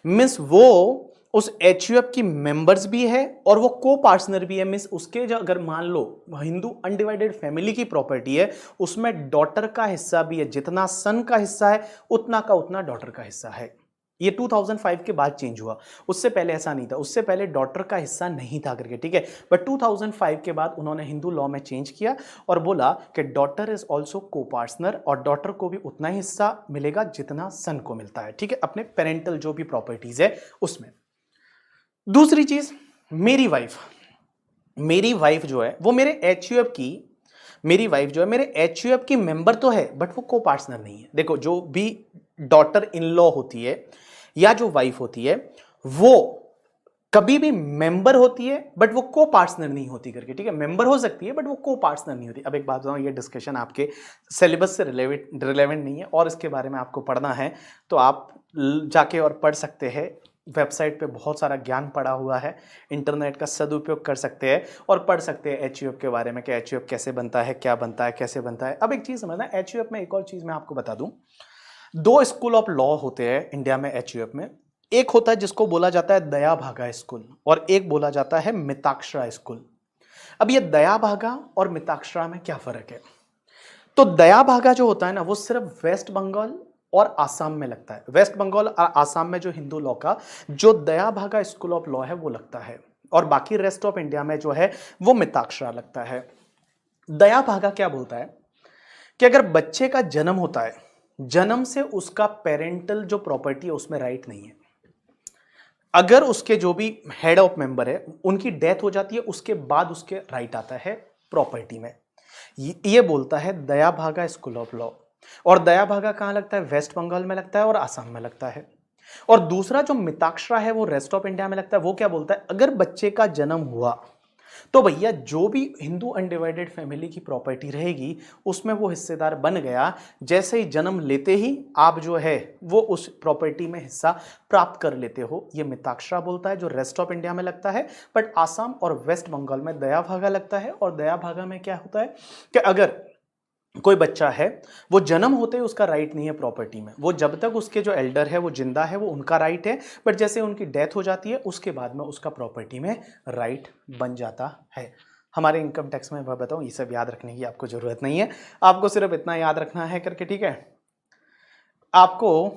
मीन्स वो उस एचयूएफ की मेंबर्स भी है और वो को पार्टनर भी है। मीन्स उसके जो अगर मान लो हिंदू अनडिवाइडेड फैमिली की प्रॉपर्टी है, उसमें डॉटर का हिस्सा भी है, जितना सन का हिस्सा है उतना का उतना डॉटर का हिस्सा है। ये 2005 के बाद चेंज हुआ, उससे पहले ऐसा नहीं था, उससे पहले डॉटर का हिस्सा नहीं था करके, ठीक है। बट 2005 के बाद उन्होंने हिंदू लॉ में चेंज किया और बोला कि डॉटर इज ऑल्सो को पार्टनर और डॉटर को भी उतना ही हिस्सा मिलेगा जितना सन को मिलता है, ठीक है, अपने पेरेंटल जो भी प्रॉपर्टीज है उसमें। दूसरी चीज, मेरी वाइफ जो है वो मेरे एचयूएफ की, मेरी वाइफ जो है मेरे एचयूएफ की मेंबर तो है बट वो को पार्टनर नहीं है। देखो, जो भी डॉटर इन लॉ होती है या जो वाइफ होती है वो कभी भी मेंबर होती है बट वो को पार्टनर नहीं होती करके, ठीक है। मेंबर हो सकती है बट वो को पार्टनर नहीं होती। अब एक बात बताऊं, ये डिस्कशन आपके सिलेबस से रिलेवेंट नहीं है और इसके बारे में आपको पढ़ना है तो आप जाके और पढ़ सकते हैं। वेबसाइट पे बहुत सारा ज्ञान पड़ा हुआ है, इंटरनेट का सदुपयोग कर सकते हैं और पढ़ सकते हैं एचयूएफ के बारे में कि एचयूएफ कैसे बनता है, क्या बनता है, कैसे बनता है। अब एक चीज समझना, एचयूएफ में एक और चीज मैं आपको बता दूं, दो स्कूल ऑफ लॉ होते हैं इंडिया में एचयूएफ में। एक होता है जिसको बोला जाता है दया भागा स्कूल और एक बोला जाता है मिताक्षरा स्कूल। अब ये दया भागा और मिताक्षरा में क्या फर्क है? तो दया भागा जो होता है ना वो सिर्फ वेस्ट बंगाल और आसाम में लगता है। वेस्ट बंगाल और आसाम में जो हिंदू लॉ का जो दया भागा स्कूल ऑफ लॉ है वो लगता है और बाकी रेस्ट ऑफ इंडिया में जो है वो मिताक्षरा लगता है। दया भागा क्या बोलता है कि अगर बच्चे का जन्म होता है, जन्म से उसका पेरेंटल जो प्रॉपर्टी है उसमें राइट नहीं है। अगर उसके जो भी हेड ऑफ मेंबर है उनकी डेथ हो जाती है उसके बाद उसके राइट आता है प्रॉपर्टी में। ये बोलता है दया भागा स्कूल ऑफ लॉ। और दया भागा कहां लगता है? वेस्ट बंगाल में लगता है और आसाम में लगता है। और दूसरा जो मिताक्षरा है वो रेस्ट ऑफ इंडिया में लगता है। वो क्या बोलता है, अगर बच्चे का जन्म हुआ तो भैया जो भी हिंदू अनडिवाइडेड फैमिली की प्रॉपर्टी रहेगी उसमें वो हिस्सेदार बन गया। जैसे ही जन्म लेते ही आप जो है वो उस प्रॉपर्टी में हिस्सा प्राप्त कर लेते हो। ये मिताक्षरा बोलता है जो रेस्ट ऑफ इंडिया में लगता है, बट आसाम और वेस्ट बंगाल में दया भागा लगता है। और दया भागा में क्या होता है कि अगर कोई बच्चा है वो जन्म होते ही उसका राइट नहीं है प्रॉपर्टी में, वो जब तक उसके जो एल्डर है वो जिंदा है वो उनका राइट है, बट जैसे उनकी डेथ हो जाती है उसके बाद में उसका प्रॉपर्टी में राइट बन जाता है। हमारे इनकम टैक्स में मैं बताऊं ये सब याद रखने की आपको जरूरत नहीं है, आपको सिर्फ इतना याद रखना है करके, ठीक है। आपको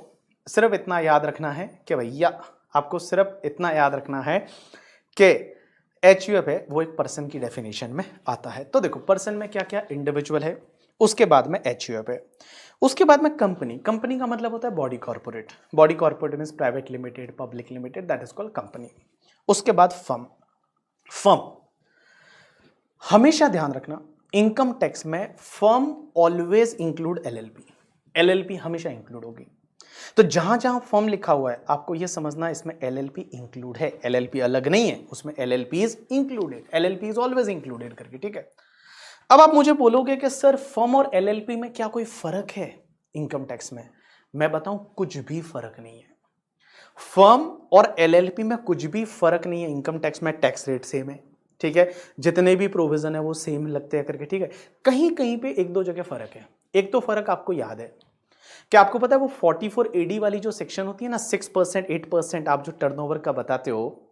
सिर्फ इतना याद रखना है कि भैया आपको सिर्फ इतना याद रखना है कि एचयूएफ है वो एक पर्सन की डेफिनेशन में आता है। तो देखो पर्सन में क्या क्या, इंडिविजुअल है, उसके बाद में एचयूएफ है, उसके बाद में कंपनी। कंपनी का मतलब होता है body corporate. Body corporate means private limited, public limited, that is called company. उसके बाद फर्म। फर्म हमेशा ध्यान रखना इनकम टैक्स में firm always include LLP. LLP हमेशा इंक्लूड होगी। तो जहां जहां फर्म लिखा हुआ है आपको यह समझना इसमें एलएलपी इंक्लूड है, एलएलपी अलग नहीं है, उसमें LLP is included, LLP is always included करके, ठीक है। अब आप मुझे बोलोगे कि सर फर्म और एलएलपी में क्या कोई फर्क है इनकम टैक्स में? मैं बताऊं कुछ भी फर्क नहीं है। फर्म और एलएलपी में कुछ भी फर्क नहीं है। इनकम टैक्स में टैक्स रेट सेम है, ठीक है, जितने भी प्रोविजन है वो सेम लगते हैं करके, ठीक है। कहीं कहीं पे एक दो जगह फर्क है। एक तो फर्क आपको याद है, क्या आपको पता है वो 44 AD वाली जो सेक्शन होती है ना, 6% 8% आप जो टर्नओवर का बताते हो,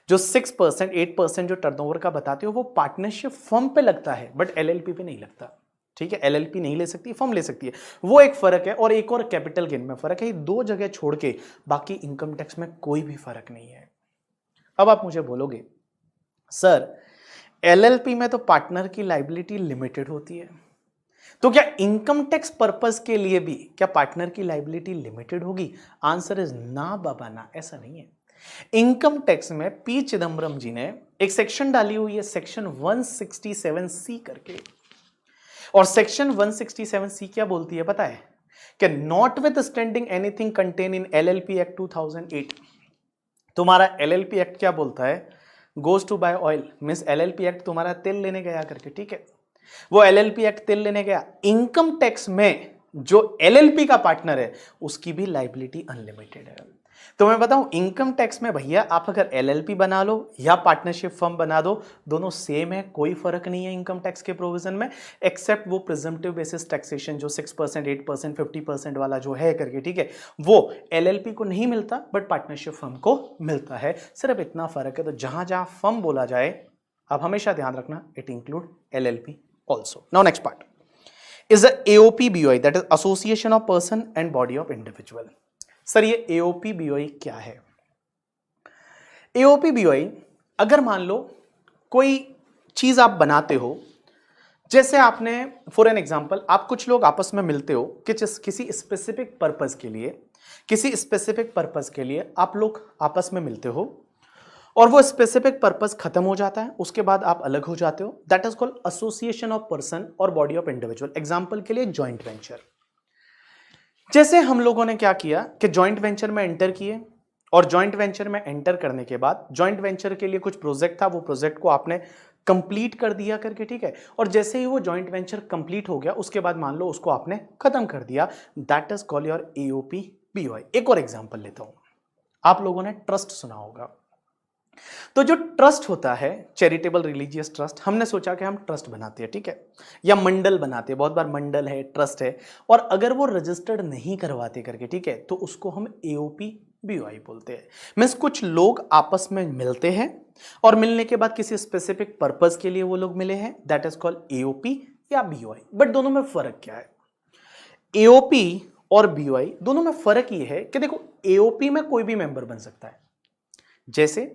जो 6% 8% जो टर्नओवर का बताते हो वो पार्टनरशिप फर्म पे लगता है बट एलएलपी पे नहीं लगता, ठीक है। एलएलपी नहीं ले सकती, फर्म ले सकती है, वो एक फर्क है। और एक और कैपिटल गेन में फर्क है। दो जगह छोड़ के बाकी इनकम टैक्स में कोई भी फर्क नहीं है। अब आप मुझे बोलोगे सर एलएलपी में तो पार्टनर की लायबिलिटी लिमिटेड होती है, तो क्या इनकम टैक्स पर्पस के लिए भी क्या पार्टनर की लायबिलिटी लिमिटेड होगी? आंसर इज ना बाबा ना, ऐसा नहीं है। इनकम टैक्स में पी चिदम्बरम जी ने एक सेक्शन डाली हुई है सेक्शन 167C करके, और सेक्शन 167C क्या बोलती है पता है कि notwithstanding anything contained in LLP act 2008, तुम्हारा LLP एक्ट क्या बोलता है, goes to buy oil, means LLP act तुम्हारा तेल लेने गया करके, ठीक है, वो LLP एक्ट तेल लेने गया, इनकम टैक्स में जो LLP का पार्टनर है उसकी भी लाइबिलिटी अनलिमिटेड है। तो मैं बताऊं इनकम टैक्स में भैया आप अगर LLP बना लो या पार्टनरशिप फर्म बना दो, दोनों सेम है, कोई फर्क नहीं है इनकम टैक्स के प्रोविजन में, एक्सेप्ट वो प्रिजम्पटिव बेसिस टैक्सेशन जो 6%, 8%, 50% वाला जो है करके, ठीक है, वो LLP को नहीं मिलता बट पार्टनरशिप फर्म को मिलता है, सिर्फ इतना फर्क है। तो जहां जहां फर्म बोला जाए आप हमेशा ध्यान रखना it include LLP also. Now next part is the AOP-BOI, that is Association of Person and Body of Individual. Sir ये AOP-BOI क्या है? AOP-BOI अगर मान लो कोई चीज आप बनाते हो, जैसे आपने फॉर एन एग्जांपल आप कुछ लोग आपस में मिलते हो कि किसी स्पेसिफिक पर्पस के लिए आप लोग आपस में मिलते हो और वो स्पेसिफिक पर्पस खत्म हो जाता है, उसके बाद आप अलग हो जाते हो, that is called association of person और बॉडी ऑफ इंडिविजुअल। एग्जांपल के लिए जॉइंट वेंचर, जैसे हम लोगों ने क्या किया कि जॉइंट वेंचर में एंटर किए और जॉइंट वेंचर में एंटर करने के बाद जॉइंट वेंचर के लिए कुछ प्रोजेक्ट था, वो प्रोजेक्ट को आपने कंप्लीट कर दिया करके, ठीक है, और जैसे ही वो जॉइंट वेंचर कंप्लीट हो गया उसके बाद मान लो उसको आपने खत्म कर दिया, that is called your AOP-BOI। एक और एग्जांपल लेता हूं, आप लोगों ने ट्रस्ट सुना होगा, तो जो ट्रस्ट होता है चैरिटेबल रिलीजियस ट्रस्ट, हमने सोचा कि हम ट्रस्ट बनाते हैं, ठीक है, या मंडल बनाते हैं, बहुत बार मंडल है, ट्रस्ट है, और अगर वो रजिस्टर्ड नहीं करवाते करके, ठीक है, तो उसको हम AOP-BOI बोलते हैं। मीन्स कुछ लोग आपस में मिलते हैं और मिलने के बाद किसी स्पेसिफिक पर्पस के लिए वो लोग मिले हैं, दैट इज कॉल्ड AOP या BOI। बट दोनों में फर्क क्या है? AOP और BOI दोनों में फर्क ये है कि देखो AOP में कोई भी मेंबर बन सकता है। जैसे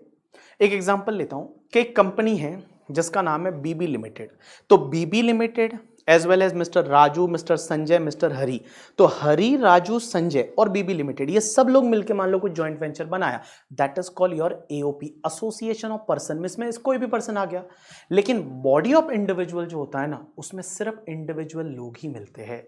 एक एग्जांपल लेता हूं कि एक कंपनी है जिसका नाम है BB लिमिटेड, तो BB limited as well as mister Raju, mister Sanjay, mister Hari, तो हरी, राजू, संजय और BB लिमिटेड ये सब लोग मिलकर मान लो कुछ जॉइंट वेंचर बनाया, that is called your AOP, association of person. इसमें कोई भी पर्सन आ गया, लेकिन बॉडी ऑफ इंडिविजुअल जो होता है ना, उसमें सिर्फ इंडिविजुअल लोग ही मिलते हैं।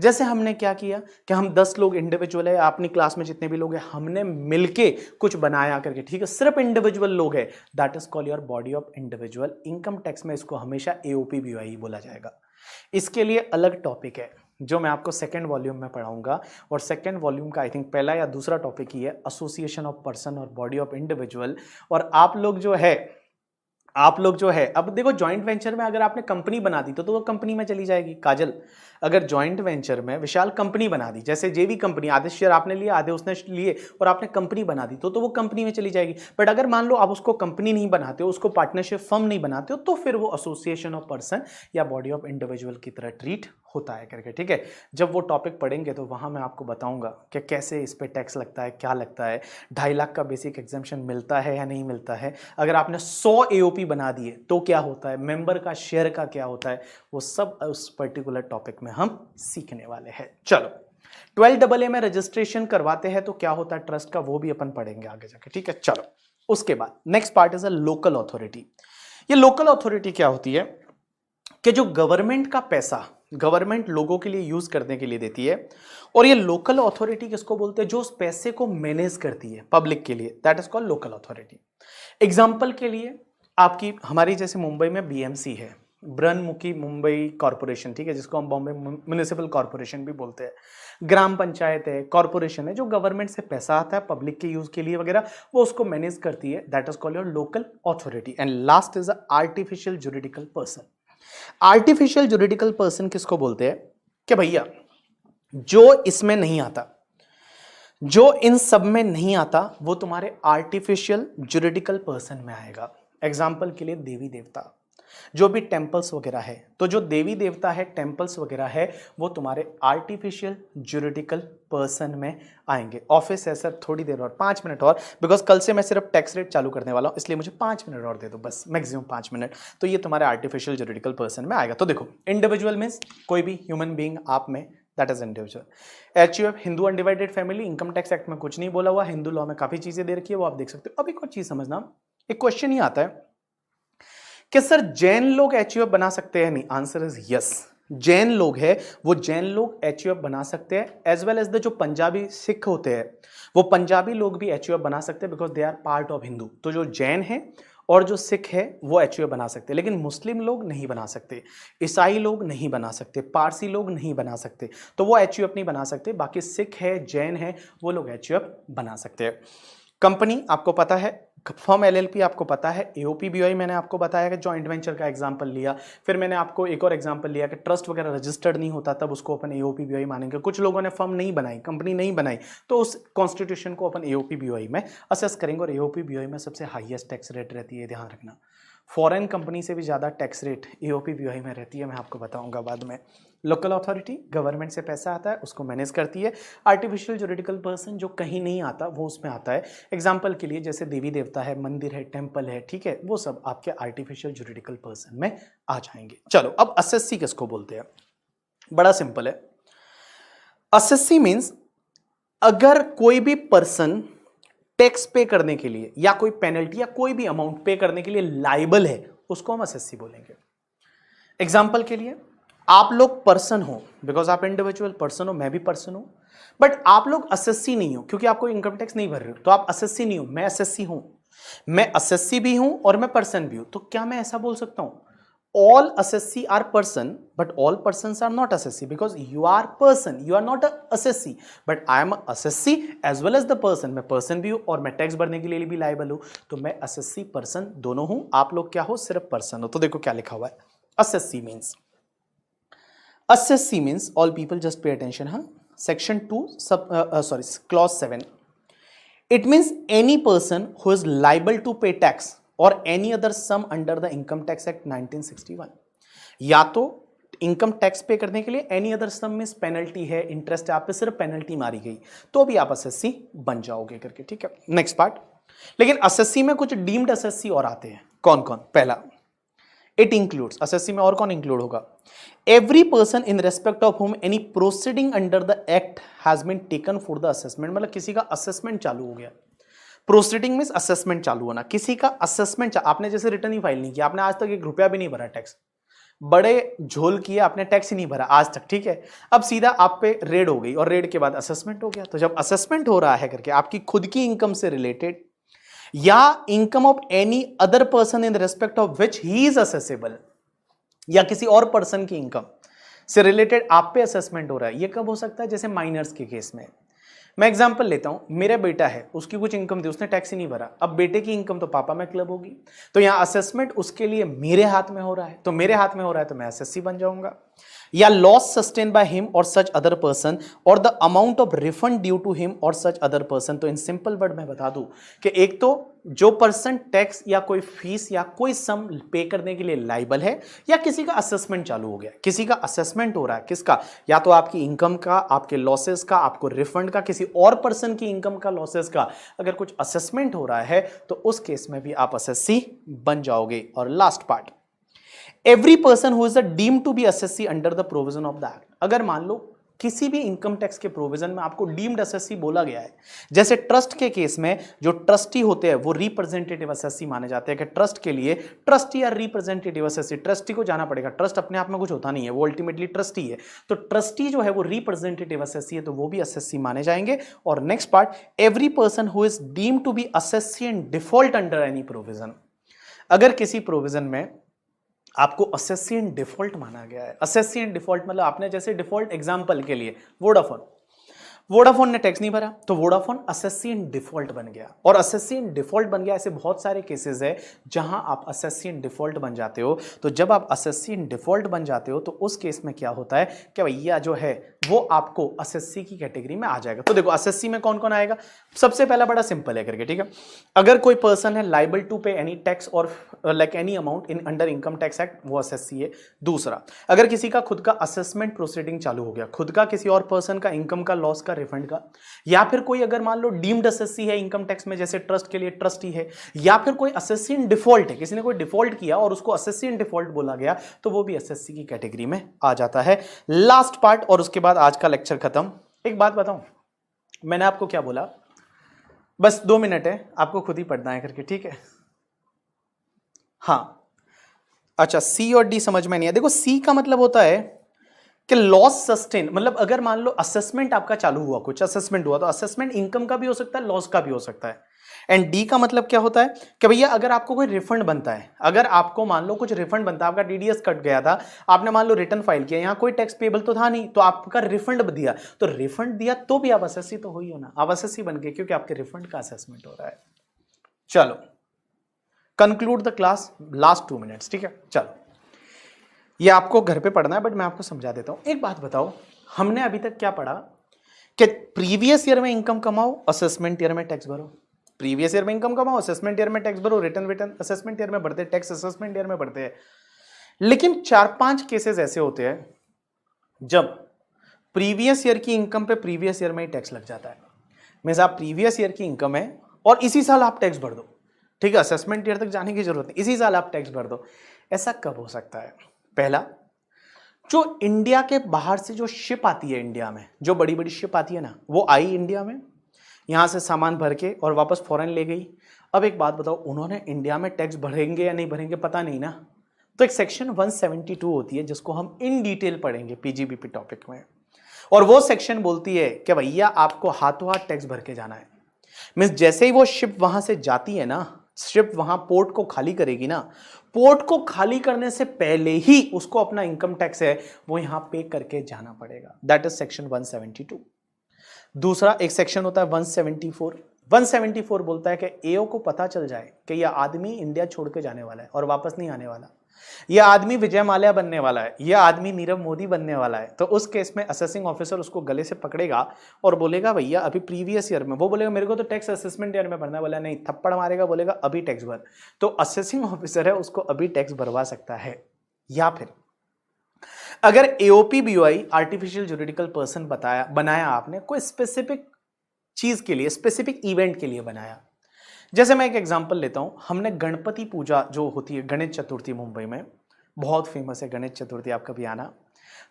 जैसे हमने क्या किया कि हम 10 लोग इंडिविजुअल है, अपनी क्लास में जितने भी लोग हैं हमने मिलके कुछ बनाया करके, ठीक है, सिर्फ इंडिविजुअल लोग है, that is called your body of individual. Income tax में इसको हमेशा AOP-BOI ही बोला जाएगा। इसके लिए अलग टॉपिक है जो मैं आपको सेकंड वॉल्यूम में पढ़ाऊंगा, और सेकंड वॉल्यूम का आई थिंक पहला या दूसरा टॉपिक ही है एसोसिएशन ऑफ पर्सन और बॉडी ऑफ इंडिविजुअल। और आप लोग जो है अब देखो जॉइंट वेंचर में अगर आपने कंपनी बना दी तो वो कंपनी में चली जाएगी। काजल, अगर जॉइंट वेंचर में विशाल कंपनी बना दी, जैसे जेवी कंपनी, आधे शेयर आपने लिए आधे उसने लिए और आपने कंपनी बना दी तो वो कंपनी में चली जाएगी। बट अगर मान लो आप उसको कंपनी नहीं बनाते हो, उसको पार्टनरशिप फर्म नहीं बनाते हो, तो फिर वो एसोसिएशन ऑफ पर्सन या बॉडी ऑफ इंडिविजुअल की तरह ट्रीट होता है करके, ठीक है। जब वो टॉपिक पढ़ेंगे तो वहां मैं आपको बताऊंगा कि कैसे इस पे टैक्स लगता है, क्या लगता है, 2.5 लाख का बेसिक एग्जेम्पशन मिलता है या नहीं मिलता है, अगर आपने 100 AOP बना दिए तो क्या होता है, मेंबर का शेयर का क्या होता है, वो सब उस पर्टिकुलर टॉपिक में हम सीखने वाले हैं। चलो 12AA में रजिस्ट्रेशन करवाते हैं तो क्या होता है ट्रस्ट का, वो भी अपन पढ़ेंगे आगे जाके, ठीक है। चलो उसके बाद next part is a local authority. ये लोकल अथॉरिटी क्या होती है कि जो गवर्नमेंट का पैसा गवर्नमेंट लोगों के लिए यूज करने के लिए देती है, और ये लोकल अथॉरिटी किसको बोलते हैं, जो उस पैसे को मैनेज करती है पब्लिक के लिए, that is called local authority. Example के लिए आपकी हमारी जैसे मुंबई में BMC है, ब्रह्ममुखी मुंबई कॉर्पोरेशन, ठीक है, जिसको हम बॉम्बे म्युनिसिपल कॉर्पोरेशन भी बोलते हैं, ग्राम पंचायत है, कॉर्पोरेशन है, जो गवर्नमेंट से पैसा आता है पब्लिक के यूज के लिए वगैरह, वो उसको मैनेज करती है, that is called your local authority. And last is artificial juridical person. Artificial juridical person किसको बोलते हैं कि भैया जो इसमें नहीं आता, जो इन सब में नहीं आता, वो तुम्हारे आर्टिफिशियल जुरिडिकल पर्सन में आएगा। एग्जाम्पल के लिए देवी देवता, जो भी टेम्पल्स वगैरह है, तो जो देवी देवता है, टेम्पल्स वगैरह है, वो तुम्हारे आर्टिफिशियल जुरिडिकल पर्सन में आएंगे। ऑफिस है सर, थोड़ी देर और 5 मिनट और, बिकॉज कल से मैं सिर्फ टैक्स रेट चालू करने वाला हूं, इसलिए मुझे 5 मिनट और दे दो बस, मैक्सिमम 5 मिनट, तो ये तुम्हारे आर्टिफिशियल जुरिडिकल पर्सन में आएगा। तो देखो इंडिविजुअल मीन्स कोई भी ह्यूमन बीइंग आप में, that is individual. HUF Hindu undivided family, income tax act में कुछ नहीं बोला हुआ, हिंदू लॉ में काफी चीजें दे रखी है, वो आप देख सकते हो। अब एक और चीज समझना, एक क्वेश्चन ही आता है कि सर जैन लोग HUF बना सकते हैं? नहीं, आंसर इज यस। जैन लोग हैं वो जैन लोग HUF बना सकते हैं, एज वेल एज द जो पंजाबी सिख होते हैं वो पंजाबी लोग भी HUF बना सकते हैं, because they are part of Hindu. तो जो जैन है और जो सिख है वो HUF बना सकते हैं, लेकिन मुस्लिम लोग नहीं बना सकते, ईसाई लोग नहीं बना सकते, पारसी लोग नहीं बना सकते, तो वो HUF नहीं बना सकते। बाकी सिख है, जैन है, वो लोग HUF बना सकते हैं। कंपनी आपको पता है, फर्म LLP आपको पता है, AOP BOI मैंने आपको बताया कि जॉइंट वेंचर का एग्जांपल लिया, फिर मैंने आपको एक और एग्जांपल लिया कि ट्रस्ट वगैरह रजिस्टर्ड नहीं होता तब उसको अपन AOP BOI मानेंगे। कुछ लोगों ने फर्म नहीं बनाई, कंपनी नहीं बनाई, तो उस कॉन्स्टिट्यूशन को अपन AOP BOI में असेस करेंगे, और AOP BOI में सबसे हाईएस्ट टैक्स रेट रहती है, ध्यान रखना। फॉरेन कंपनी से भी ज़्यादा टैक्स रेट AOP BOI में रहती है, मैं आपको बताऊंगा बाद में। लोकल अथॉरिटी, गवर्नमेंट से पैसा आता है उसको मैनेज करती है। आर्टिफिशियल जुरिडिकल पर्सन जो कहीं नहीं आता वो उसमें आता है। एग्जाम्पल के लिए जैसे देवी देवता है, मंदिर है, टेम्पल है, ठीक है, वो सब आपके आर्टिफिशियल जुरिडिकल पर्सन में आ जाएंगे। चलो अब असेस्सी किसको बोलते हैं? बड़ा सिंपल है। असेस्सी मीन्स अगर कोई भी पर्सन टैक्स पे करने के लिए या कोई पेनल्टी या कोई भी अमाउंट पे करने के लिए लाइबल है, उसको हम असेस्सी बोलेंगे। एग्जाम्पल के लिए आप लोग पर्सन हो, बिकॉज आप इंडिविजुअल पर्सन हो, मैं भी पर्सन हूं, बट आप लोग असेस्सी नहीं हो क्योंकि आपको इनकम टैक्स नहीं भर रहे हो, तो आप असेस्सी नहीं हो। मैं असेस्सी हूं, मैं असेस्सी भी हूं और मैं पर्सन भी हूं, तो क्या मैं ऐसा बोल सकता हूं all assessee are person but all persons are not assessee, because you are person, you are not a assessee, but I am a assessee as well as the person। मैं person भी हूं और मैं टैक्स भरने के लिए भी liable हूं, तो मैं assessee person दोनों हूं। आप लोग क्या हो? सिर्फ person हो। तो देखो क्या लिखा हुआ है, assessee means all people, just pay attention, हाँ, section 2 clause 7, it means any person who is liable to pay tax और any other sum under the income tax act 1961। या तो इनकम टैक्स पे करने के लिए एनी अदर सम में penalty है, इंटरेस्ट है, आप पे सिर्फ पेनल्टी मारी गई, तो भी आप असेस्सी बन जाओगे करके, ठीक है। नेक्स्ट पार्ट, लेकिन असेस्सी में कुछ डीम्ड असेस्सी और आते हैं। कौन कौन? पहला, इट इंक्लूड्स, असेस्सी में और कौन इंक्लूड होगा? Every person in respect of whom any proceeding under the act has been taken for the assessment. मतलब किसी का असेसमेंट चालू हो गया, प्रोसीडिंग मींस असेसमेंट चालू होना, किसी का असेसमेंट। आपने जैसे रिटर्न ही फाइल नहीं किया, आपने आज तक ₹1 भी नहीं भरा टैक्स, बड़े झोल किए, आपने टैक्स ही नहीं भरा आज तक, ठीक है। अब सीधा आप पे रेड हो गई और रेड के बाद असेसमेंट हो गया। तो जब असेसमेंट हो रहा है करके आपकी खुद की इनकम से रिलेटेड या income of any other person in respect of which he is accessible, या किसी और पर्सन की इनकम से रिलेटेड आप पे असेसमेंट हो रहा है, ये कब हो सकता है? जैसे माइनर्स के केस में। मैं एग्जांपल लेता हूं, मेरा बेटा है, उसकी कुछ इनकम थी, उसने टैक्स ही नहीं भरा, अब बेटे की इनकम तो पापा में क्लब होगी, तो यहां असेसमेंट उसके लिए मेरे हाथ में हो रहा है, तो मेरे हाथ में हो रहा है तो मैं असेस्सी बन जाऊंगा। या loss sustain by him or such other person or the amount of refund due to him or such other person. तो इन सिंपल वर्ड में बता दूं कि एक तो जो पर्सन टैक्स या कोई फीस या कोई सम पे करने के लिए लाइबल है, या किसी का असेसमेंट चालू हो गया, किसी का असेसमेंट हो रहा है, किसका? या तो आपकी इनकम का, आपके लॉसेस का, आपको रिफंड का, किसी और पर्सन की इनकम का, लॉसेस का, अगर कुछ असेसमेंट हो रहा है तो उस केस में भी आप असेस्सी बन जाओगे। और last part, every person who is deemed to be assessee under the provision of the act. अगर मान लो किसी भी इनकम टैक्स के प्रोविजन में आपको डीम्ड असेस्सी बोला गया है, जैसे ट्रस्ट के केस में जो ट्रस्टी होते हैं वो रिप्रेजेंटेटिव असेस्सी माने जाते हैं कि ट्रस्ट के लिए ट्रस्टी या रिप्रेजेंटेटिव असेस्सी, ट्रस्टी को जाना पड़ेगा, ट्रस्ट अपने आप में कुछ होता नहीं है, वो अल्टीमेटली ट्रस्टी है, तो ट्रस्टी जो है वो रिप्रेजेंटेटिव असेस्सी है, तो वो भी असेस्सी माने जाएंगे। और next part, every person who is deemed to be assessee and default under any provision. अगर किसी प्रोविजन में आपको असेस्सी एंड डिफॉल्ट माना गया है, असेस्सी एंड डिफॉल्ट मतलब आपने जैसे डिफॉल्ट एग्जांपल के लिए वोडाफोन ने टैक्स नहीं भरा तो वोडाफोन असेस्सी एंड डिफॉल्ट बन गया, और असेस्सी एंड डिफॉल्ट बन गया। ऐसे बहुत सारे केसेस है जहां आप असेस्सी एंड डिफॉल्ट बन जाते हो। तो जब आप असेस्सी एंड डिफॉल्ट बन जाते हो तो उस केस में क्या होता है कि भैया जो है वो आपको असेस्सी की कैटेगरी में आ जाएगा। तो देखो असेस्सी में कौन कौन आएगा, सबसे पहला बड़ा सिंपल है करके, ठीक है। अगर कोई पर्सन है लाइबल टू पे एनी टैक्स और like any amount in under income tax act, वो असेस्सी है। दूसरा, अगर किसी का खुद का असेसमेंट प्रोसीडिंग चालू हो गया, खुद का किसी और पर्सन का इनकम का, लॉस का, रिफंड का, या फिर कोई अगर मान लो डीम्ड असेस्सी है इनकम टैक्स में, जैसे ट्रस्ट के लिए ट्रस्टी है, या फिर कोई असेस्सी इन डिफॉल्ट है, किसी ने कोई डिफॉल्ट किया और उसको असेस्सी इन डिफॉल्ट बोला गया, तो वो भी असेस्सी की कैटेगरी में आ जाता है। लास्ट पार्ट, और उसके बाद बाद आज का लेक्चर खत्म। एक बात बताऊं, मैंने आपको क्या बोला, बस 2 मिनट है, आपको खुद ही पढ़ना है करके, ठीक है। हाँ अच्छा, सी और डी समझ में नहीं है। देखो सी का मतलब होता है कि लॉस सस्टेन, मतलब अगर मान लो असेसमेंट आपका चालू हुआ, कुछ असेसमेंट हुआ, तो असेसमेंट इनकम का भी हो सकता है, लॉस का भी हो सकता है। एंड डी का मतलब क्या होता है कि भैया अगर आपको कोई रिफंड बनता है, अगर आपको मान लो कुछ रिफंड बनता है, आपका डीडीएस कट गया था, आपने मान लो रिटर्न फाइल किया, यहां कोई टैक्स पेबल तो था नहीं, तो आपका रिफंड दिया, तो रिफंड दिया तो भी आप असेसी तो हो ही हो ना, आप असेसी बन गए क्योंकि आपके रिफंड का असेसमेंट हो रहा है। चलो conclude the class, last 2 minutes, ठीक है। चलो ये आपको घर पे पढ़ना है, बट मैं आपको समझा देता हूं। एक बात बताओ, हमने अभी तक क्या पढ़ा कि प्रीवियस ईयर में इनकम कमाओ, असेसमेंट ईयर में टैक्स भरो। प्रीवियस ईयर में इनकम कमाओ, असेसमेंट ईयर में टैक्स भरो, रिटर्न असेसमेंट ईयर में बढ़ते, टैक्स असेसमेंट ईयर में बढ़ते हैं। लेकिन 4-5 केसेस ऐसे होते हैं जब प्रीवियस ईयर की इनकम पे प्रीवियस ईयर में ही टैक्स लग जाता है। मींस आप प्रीवियस ईयर की इनकम है और इसी साल आप टैक्स भर दो, ठीक है, असेसमेंट ईयर तक जाने की जरूरत नहीं, इसी साल आप टैक्स भर दो। ऐसा कब हो सकता है? पहला, जो इंडिया के बाहर से जो शिप आती है इंडिया में, जो बड़ी बड़ी शिप आती है ना, वो आई इंडिया में, यहां से सामान भर के और वापस फॉरेन ले गई। अब एक बात बताओ, उन्होंने इंडिया में टैक्स भरेंगे या नहीं भरेंगे पता नहीं ना, तो एक सेक्शन 172 होती है जिसको हम इन डिटेल पढ़ेंगे पीजीबीपी टॉपिक में, और वो सेक्शन बोलती है कि भैया आपको हाथों हाथ टैक्स भर के जाना है। मींस जैसे ही वो शिप वहां से जाती है ना, शिप वहां पोर्ट को खाली करेगी ना, पोर्ट को खाली करने से पहले ही उसको अपना इनकम टैक्स है वो यहां पे करके जाना पड़ेगा। That is section 172। दूसरा एक सेक्शन होता है 174। 174 बोलता है कि एओ को पता चल जाए कि यह आदमी इंडिया छोड़ के जाने वाला है और वापस नहीं आने वाला, यह आदमी विजय माल्या बनने वाला है, यह आदमी नीरव मोदी बनने वाला है, तो उस केस में असेसिंग ऑफिसर उसको गले से पकड़ेगा और बोलेगा भैया अभी प्रीवियस ईयर में, वो बोलेगा मेरे को तो टैक्स असेसमेंट ईयर में भरना, बोला नहीं, थप्पड़ मारेगा, बोलेगा अभी टैक्स भर, तो असेसिंग ऑफिसर है उसको अभी टैक्स भरवा सकता है। या फिर अगर AOP BOI artificial juridical person बनाया आपने कोई स्पेसिफिक चीज के लिए, स्पेसिफिक इवेंट के लिए बनाया, जैसे मैं एक एग्जांपल लेता हूं, हमने गणपति पूजा जो होती है, गणेश चतुर्थी मुंबई में बहुत फेमस है गणेश चतुर्थी, आप कभी आना,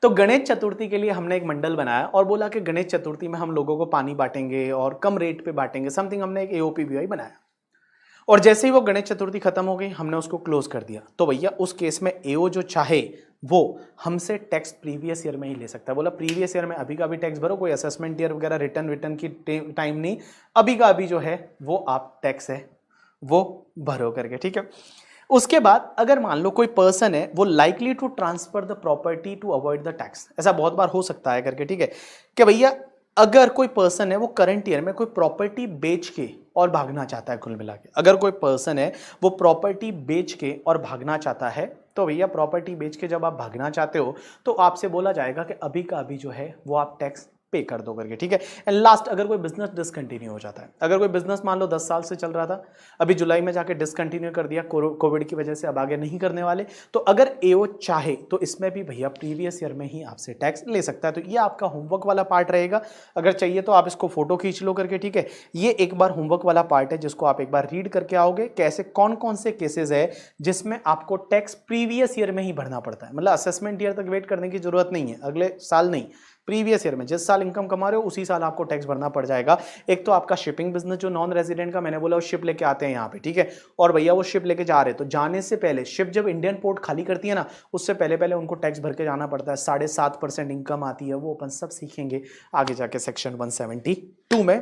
तो गणेश चतुर्थी के लिए हमने एक मंडल बनाया और बोला कि गणेश चतुर्थी में हम लोगों को पानी बांटेंगे और कम रेट पे बांटेंगे, समथिंग हमने एक एओपी बीओआई बनाया। और जैसे ही वो गणेश चतुर्थी खत्म हो गई हमने उसको क्लोज कर दिया, तो भैया उस केस में एओ जो चाहे वो हमसे टैक्स प्रीवियस ईयर में ही ले सकता है। बोला प्रीवियस ईयर में अभी का अभी टैक्स भरो, कोई असेसमेंट ईयर वगैरह रिटर्न की टाइम नहीं, अभी का अभी जो है वो आप टैक्स है वो भरो करके, ठीक है। उसके बाद अगर मान लो कोई पर्सन है वो likely to transfer the property to avoid the tax, ऐसा बहुत बार हो सकता है करके, ठीक है, कि भैया अगर कोई पर्सन है वो करंट ईयर में कोई प्रॉपर्टी बेच के और भागना चाहता है, कुल मिला के अगर कोई पर्सन है वो प्रॉपर्टी बेच के और भागना चाहता है, तो भैया प्रॉपर्टी बेच के जब आप भागना चाहते हो तो आपसे बोला जाएगा कि अभी का अभी जो है वो आप टैक्स पे कर दो करके, ठीक है। एंड लास्ट, अगर कोई बिजनेस डिसकंटिन्यू हो जाता है, अगर कोई बिजनेस मान लो 10 साल से चल रहा था, अभी जुलाई में जाके डिसकंटिन्यू कर दिया कोविड की वजह से, अब आगे नहीं करने वाले, तो अगर एओ चाहे तो इसमें भी भैया प्रीवियस ईयर में ही आपसे टैक्स ले सकता है। तो ये आपका होमवर्क वाला पार्ट रहेगा, अगर चाहिए तो आप इसको फोटो खींच लो करके, ठीक है। ये एक बार होमवर्क वाला पार्ट है जिसको आप एक बार रीड करके आओगे, कैसे कौन कौन से केसेस है जिसमें आपको टैक्स प्रीवियस ईयर में ही भरना पड़ता है, मतलब असेसमेंट ईयर तक वेट करने की जरूरत नहीं है, अगले साल नहीं, प्रीवियस ईयर में जिस साल इनकम कमा रहे हो उसी साल आपको टैक्स भरना पड़ जाएगा। एक तो आपका शिपिंग बिजनेस जो नॉन रेजिडेंट का, मैंने बोला वो शिप लेके आते हैं यहाँ पे, ठीक है, और भैया वो शिप लेके जा रहे हैं, तो जाने से पहले शिप जब इंडियन पोर्ट खाली करती है ना, उससे पहले पहले उनको टैक्स भर के जाना पड़ता है, 7.5% इनकम आती है, वो अपन सब सीखेंगे आगे जाके सेक्शन 172 में।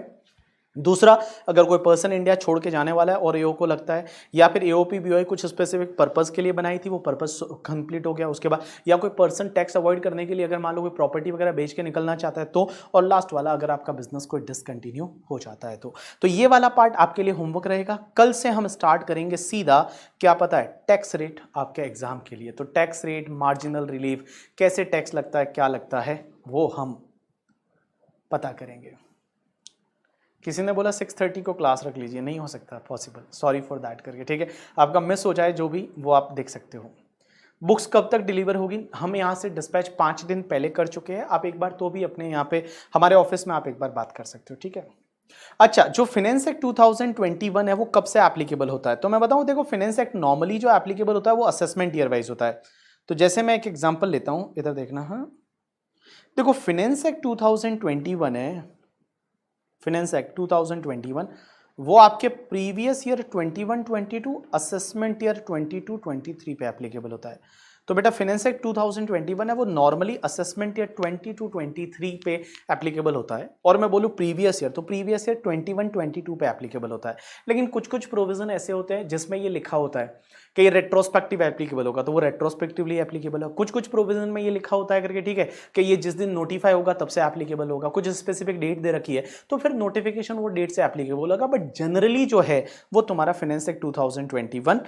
दूसरा, अगर कोई पर्सन इंडिया छोड़ के जाने वाला है और एओ को लगता है, या फिर एओपी बीओआई कुछ स्पेसिफिक पर्पस के लिए बनाई थी, वो पर्पस कंप्लीट हो गया उसके बाद, या कोई पर्सन टैक्स अवॉइड करने के लिए अगर मान लो कोई प्रॉपर्टी वगैरह बेच के निकलना चाहता है तो, और लास्ट वाला अगर आपका बिजनेस कोई डिसकंटिन्यू हो जाता है तो ये वाला पार्ट आपके लिए होमवर्क रहेगा। कल से हम स्टार्ट करेंगे सीधा, क्या पता है, टैक्स रेट आपके एग्जाम के लिए, तो टैक्स रेट, मार्जिनल रिलीफ, कैसे टैक्स लगता है, क्या लगता है, वो हम पता करेंगे। किसी ने बोला 6:30 को क्लास रख लीजिए, नहीं हो सकता पॉसिबल, सॉरी फॉर दैट करके, ठीक है। आपका मिस हो जाए जो भी, वो आप देख सकते हो। बुक्स कब तक डिलीवर होगी, हम यहाँ से डिस्पैच 5 दिन पहले कर चुके हैं, आप एक बार तो भी अपने यहाँ पे हमारे ऑफिस में आप एक बार बात कर सकते हो, ठीक है। अच्छा, जो फाइनेंस एक्ट 2021 है वो कब से एप्लीकेबल होता है, तो मैं बताऊँ, देखो फाइनेंस एक्ट नॉर्मली जो एप्लीकेबल होता है वो असेसमेंट ईयर वाइज होता है। तो जैसे मैं एक एग्जाम्पल लेता हूँ, इधर देखना, हाँ, देखो फाइनेंस एक्ट 2021 है, फाइनेंस एक्ट 2021 वो आपके प्रीवियस ईयर 21-22 असेसमेंट ईयर 22-23 पे एप्लीकेबल होता है। तो बेटा फाइनेंस एक्ट 2021 है वो नॉर्मली असेसमेंट ईयर 22-23 पे एप्लीकेबल होता है, और मैं बोलूँ प्रीवियस ईयर तो प्रीवियस ईयर 21-22 पे एप्लीकेबल होता है। लेकिन कुछ कुछ प्रोविजन ऐसे होते हैं जिसमें ये लिखा होता है कि ये रेट्रोस्पेक्टिव एप्लीकेबल होगा, तो वो रेट्रोस्पेक्टिवली एप्लीकेबल है। कुछ कुछ प्रोविजन में ये लिखा होता है करके, ठीक है, कि ये जिस दिन नोटिफाई होगा तब से एप्लीकेबल होगा, कुछ स्पेसिफिक डेट दे रखी है तो फिर नोटिफिकेशन वो डेट से एप्लीकेबल होगा। बट जनरली जो है वो तुम्हारा फाइनेंस एक्ट 2021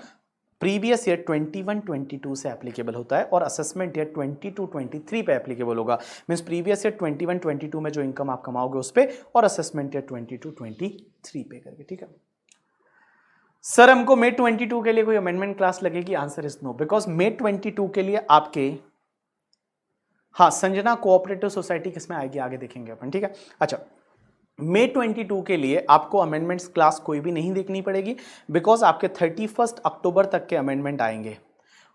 प्रीवियस ईयर 21-22 से एप्लीकेबल होता है, और असेसमेंट ईयर 22-23 पे एप्लीकेबल होगा। मींस प्रीवियस ईयर 21-22 में जो इनकम आप कमाओगे उस पे, और असेसमेंट ईयर 22-23 पे करके, ठीक है। सर हमको मे 22 के लिए कोई अमेंडमेंट क्लास लगेगी? Answer is no, because May 22 के लिए आपके, हाँ, संजना कोऑपरेटिव सोसाइटी किसमें आएगी आगे देखेंगे अपन, ठीक है। अच्छा, मे 22 के लिए आपको अमेंडमेंट्स क्लास कोई भी नहीं देखनी पड़ेगी, बिकॉज आपके 31 अक्टूबर तक के अमेंडमेंट आएंगे,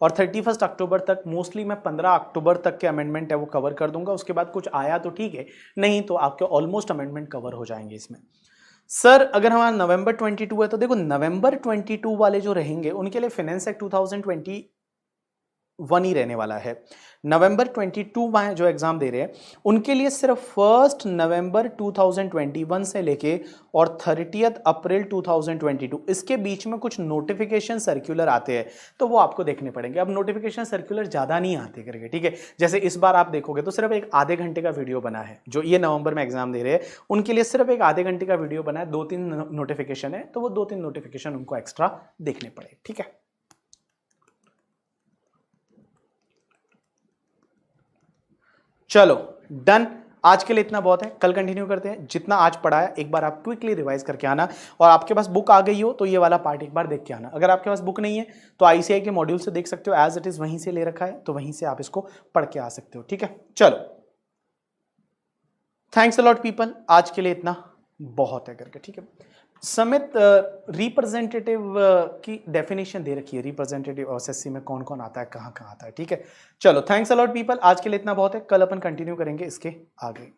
और 31 अक्टूबर तक मोस्टली मैं 15 अक्टूबर तक के अमेंडमेंट है वो कवर कर दूंगा। उसके बाद कुछ आया तो ठीक है, नहीं तो आपके ऑलमोस्ट अमेंडमेंट कवर हो जाएंगे इसमें। सर अगर हमारा नवंबर 22 है तो देखो नवंबर 22 वाले जो रहेंगे उनके लिए फाइनेंस एक्ट 2021 ही रहने वाला है। नवंबर 22 में जो एग्जाम दे रहे हैं उनके लिए सिर्फ 1 नवंबर 2021 से लेके और 30 अप्रैल 2022 इसके बीच में कुछ नोटिफिकेशन सर्कुलर आते हैं, तो वो आपको देखने पड़ेंगे। अब नोटिफिकेशन सर्कुलर ज़्यादा नहीं आते करके, ठीक है। जैसे इस बार आप देखोगे तो सिर्फ एक आधे घंटे का वीडियो बना है, जो ये नवंबर में एग्जाम दे रहे हैं उनके लिए सिर्फ एक आधे घंटे का वीडियो बना है, 2-3 नोटिफिकेशन है, तो वो 2-3 नोटिफिकेशन उनको एक्स्ट्रा देखने पड़े, ठीक है। चलो डन, आज के लिए इतना बहुत है, कल कंटिन्यू करते हैं। जितना आज पढ़ा है एक बार आप क्विकली रिवाइज करके आना, और आपके पास बुक आ गई हो तो ये वाला पार्ट एक बार देख के आना। अगर आपके पास बुक नहीं है तो आईसीआई के मॉड्यूल से देख सकते हो, एज इट इज वहीं से ले रखा है, तो वहीं से आप इसको पढ़ के आ सकते हो, ठीक है। चलो थैंक्स अ लॉट पीपल, आज के लिए इतना बहुत है करके, ठीक है। समित रिप्रेजेंटेटिव की डेफिनेशन दे रखी है, रिप्रेजेंटेटिव एसएससी में कौन कौन आता है, कहाँ कहाँ आता है, ठीक है। चलो थैंक्स अ लॉट पीपल, आज के लिए इतना बहुत है, कल अपन कंटिन्यू करेंगे इसके आगे।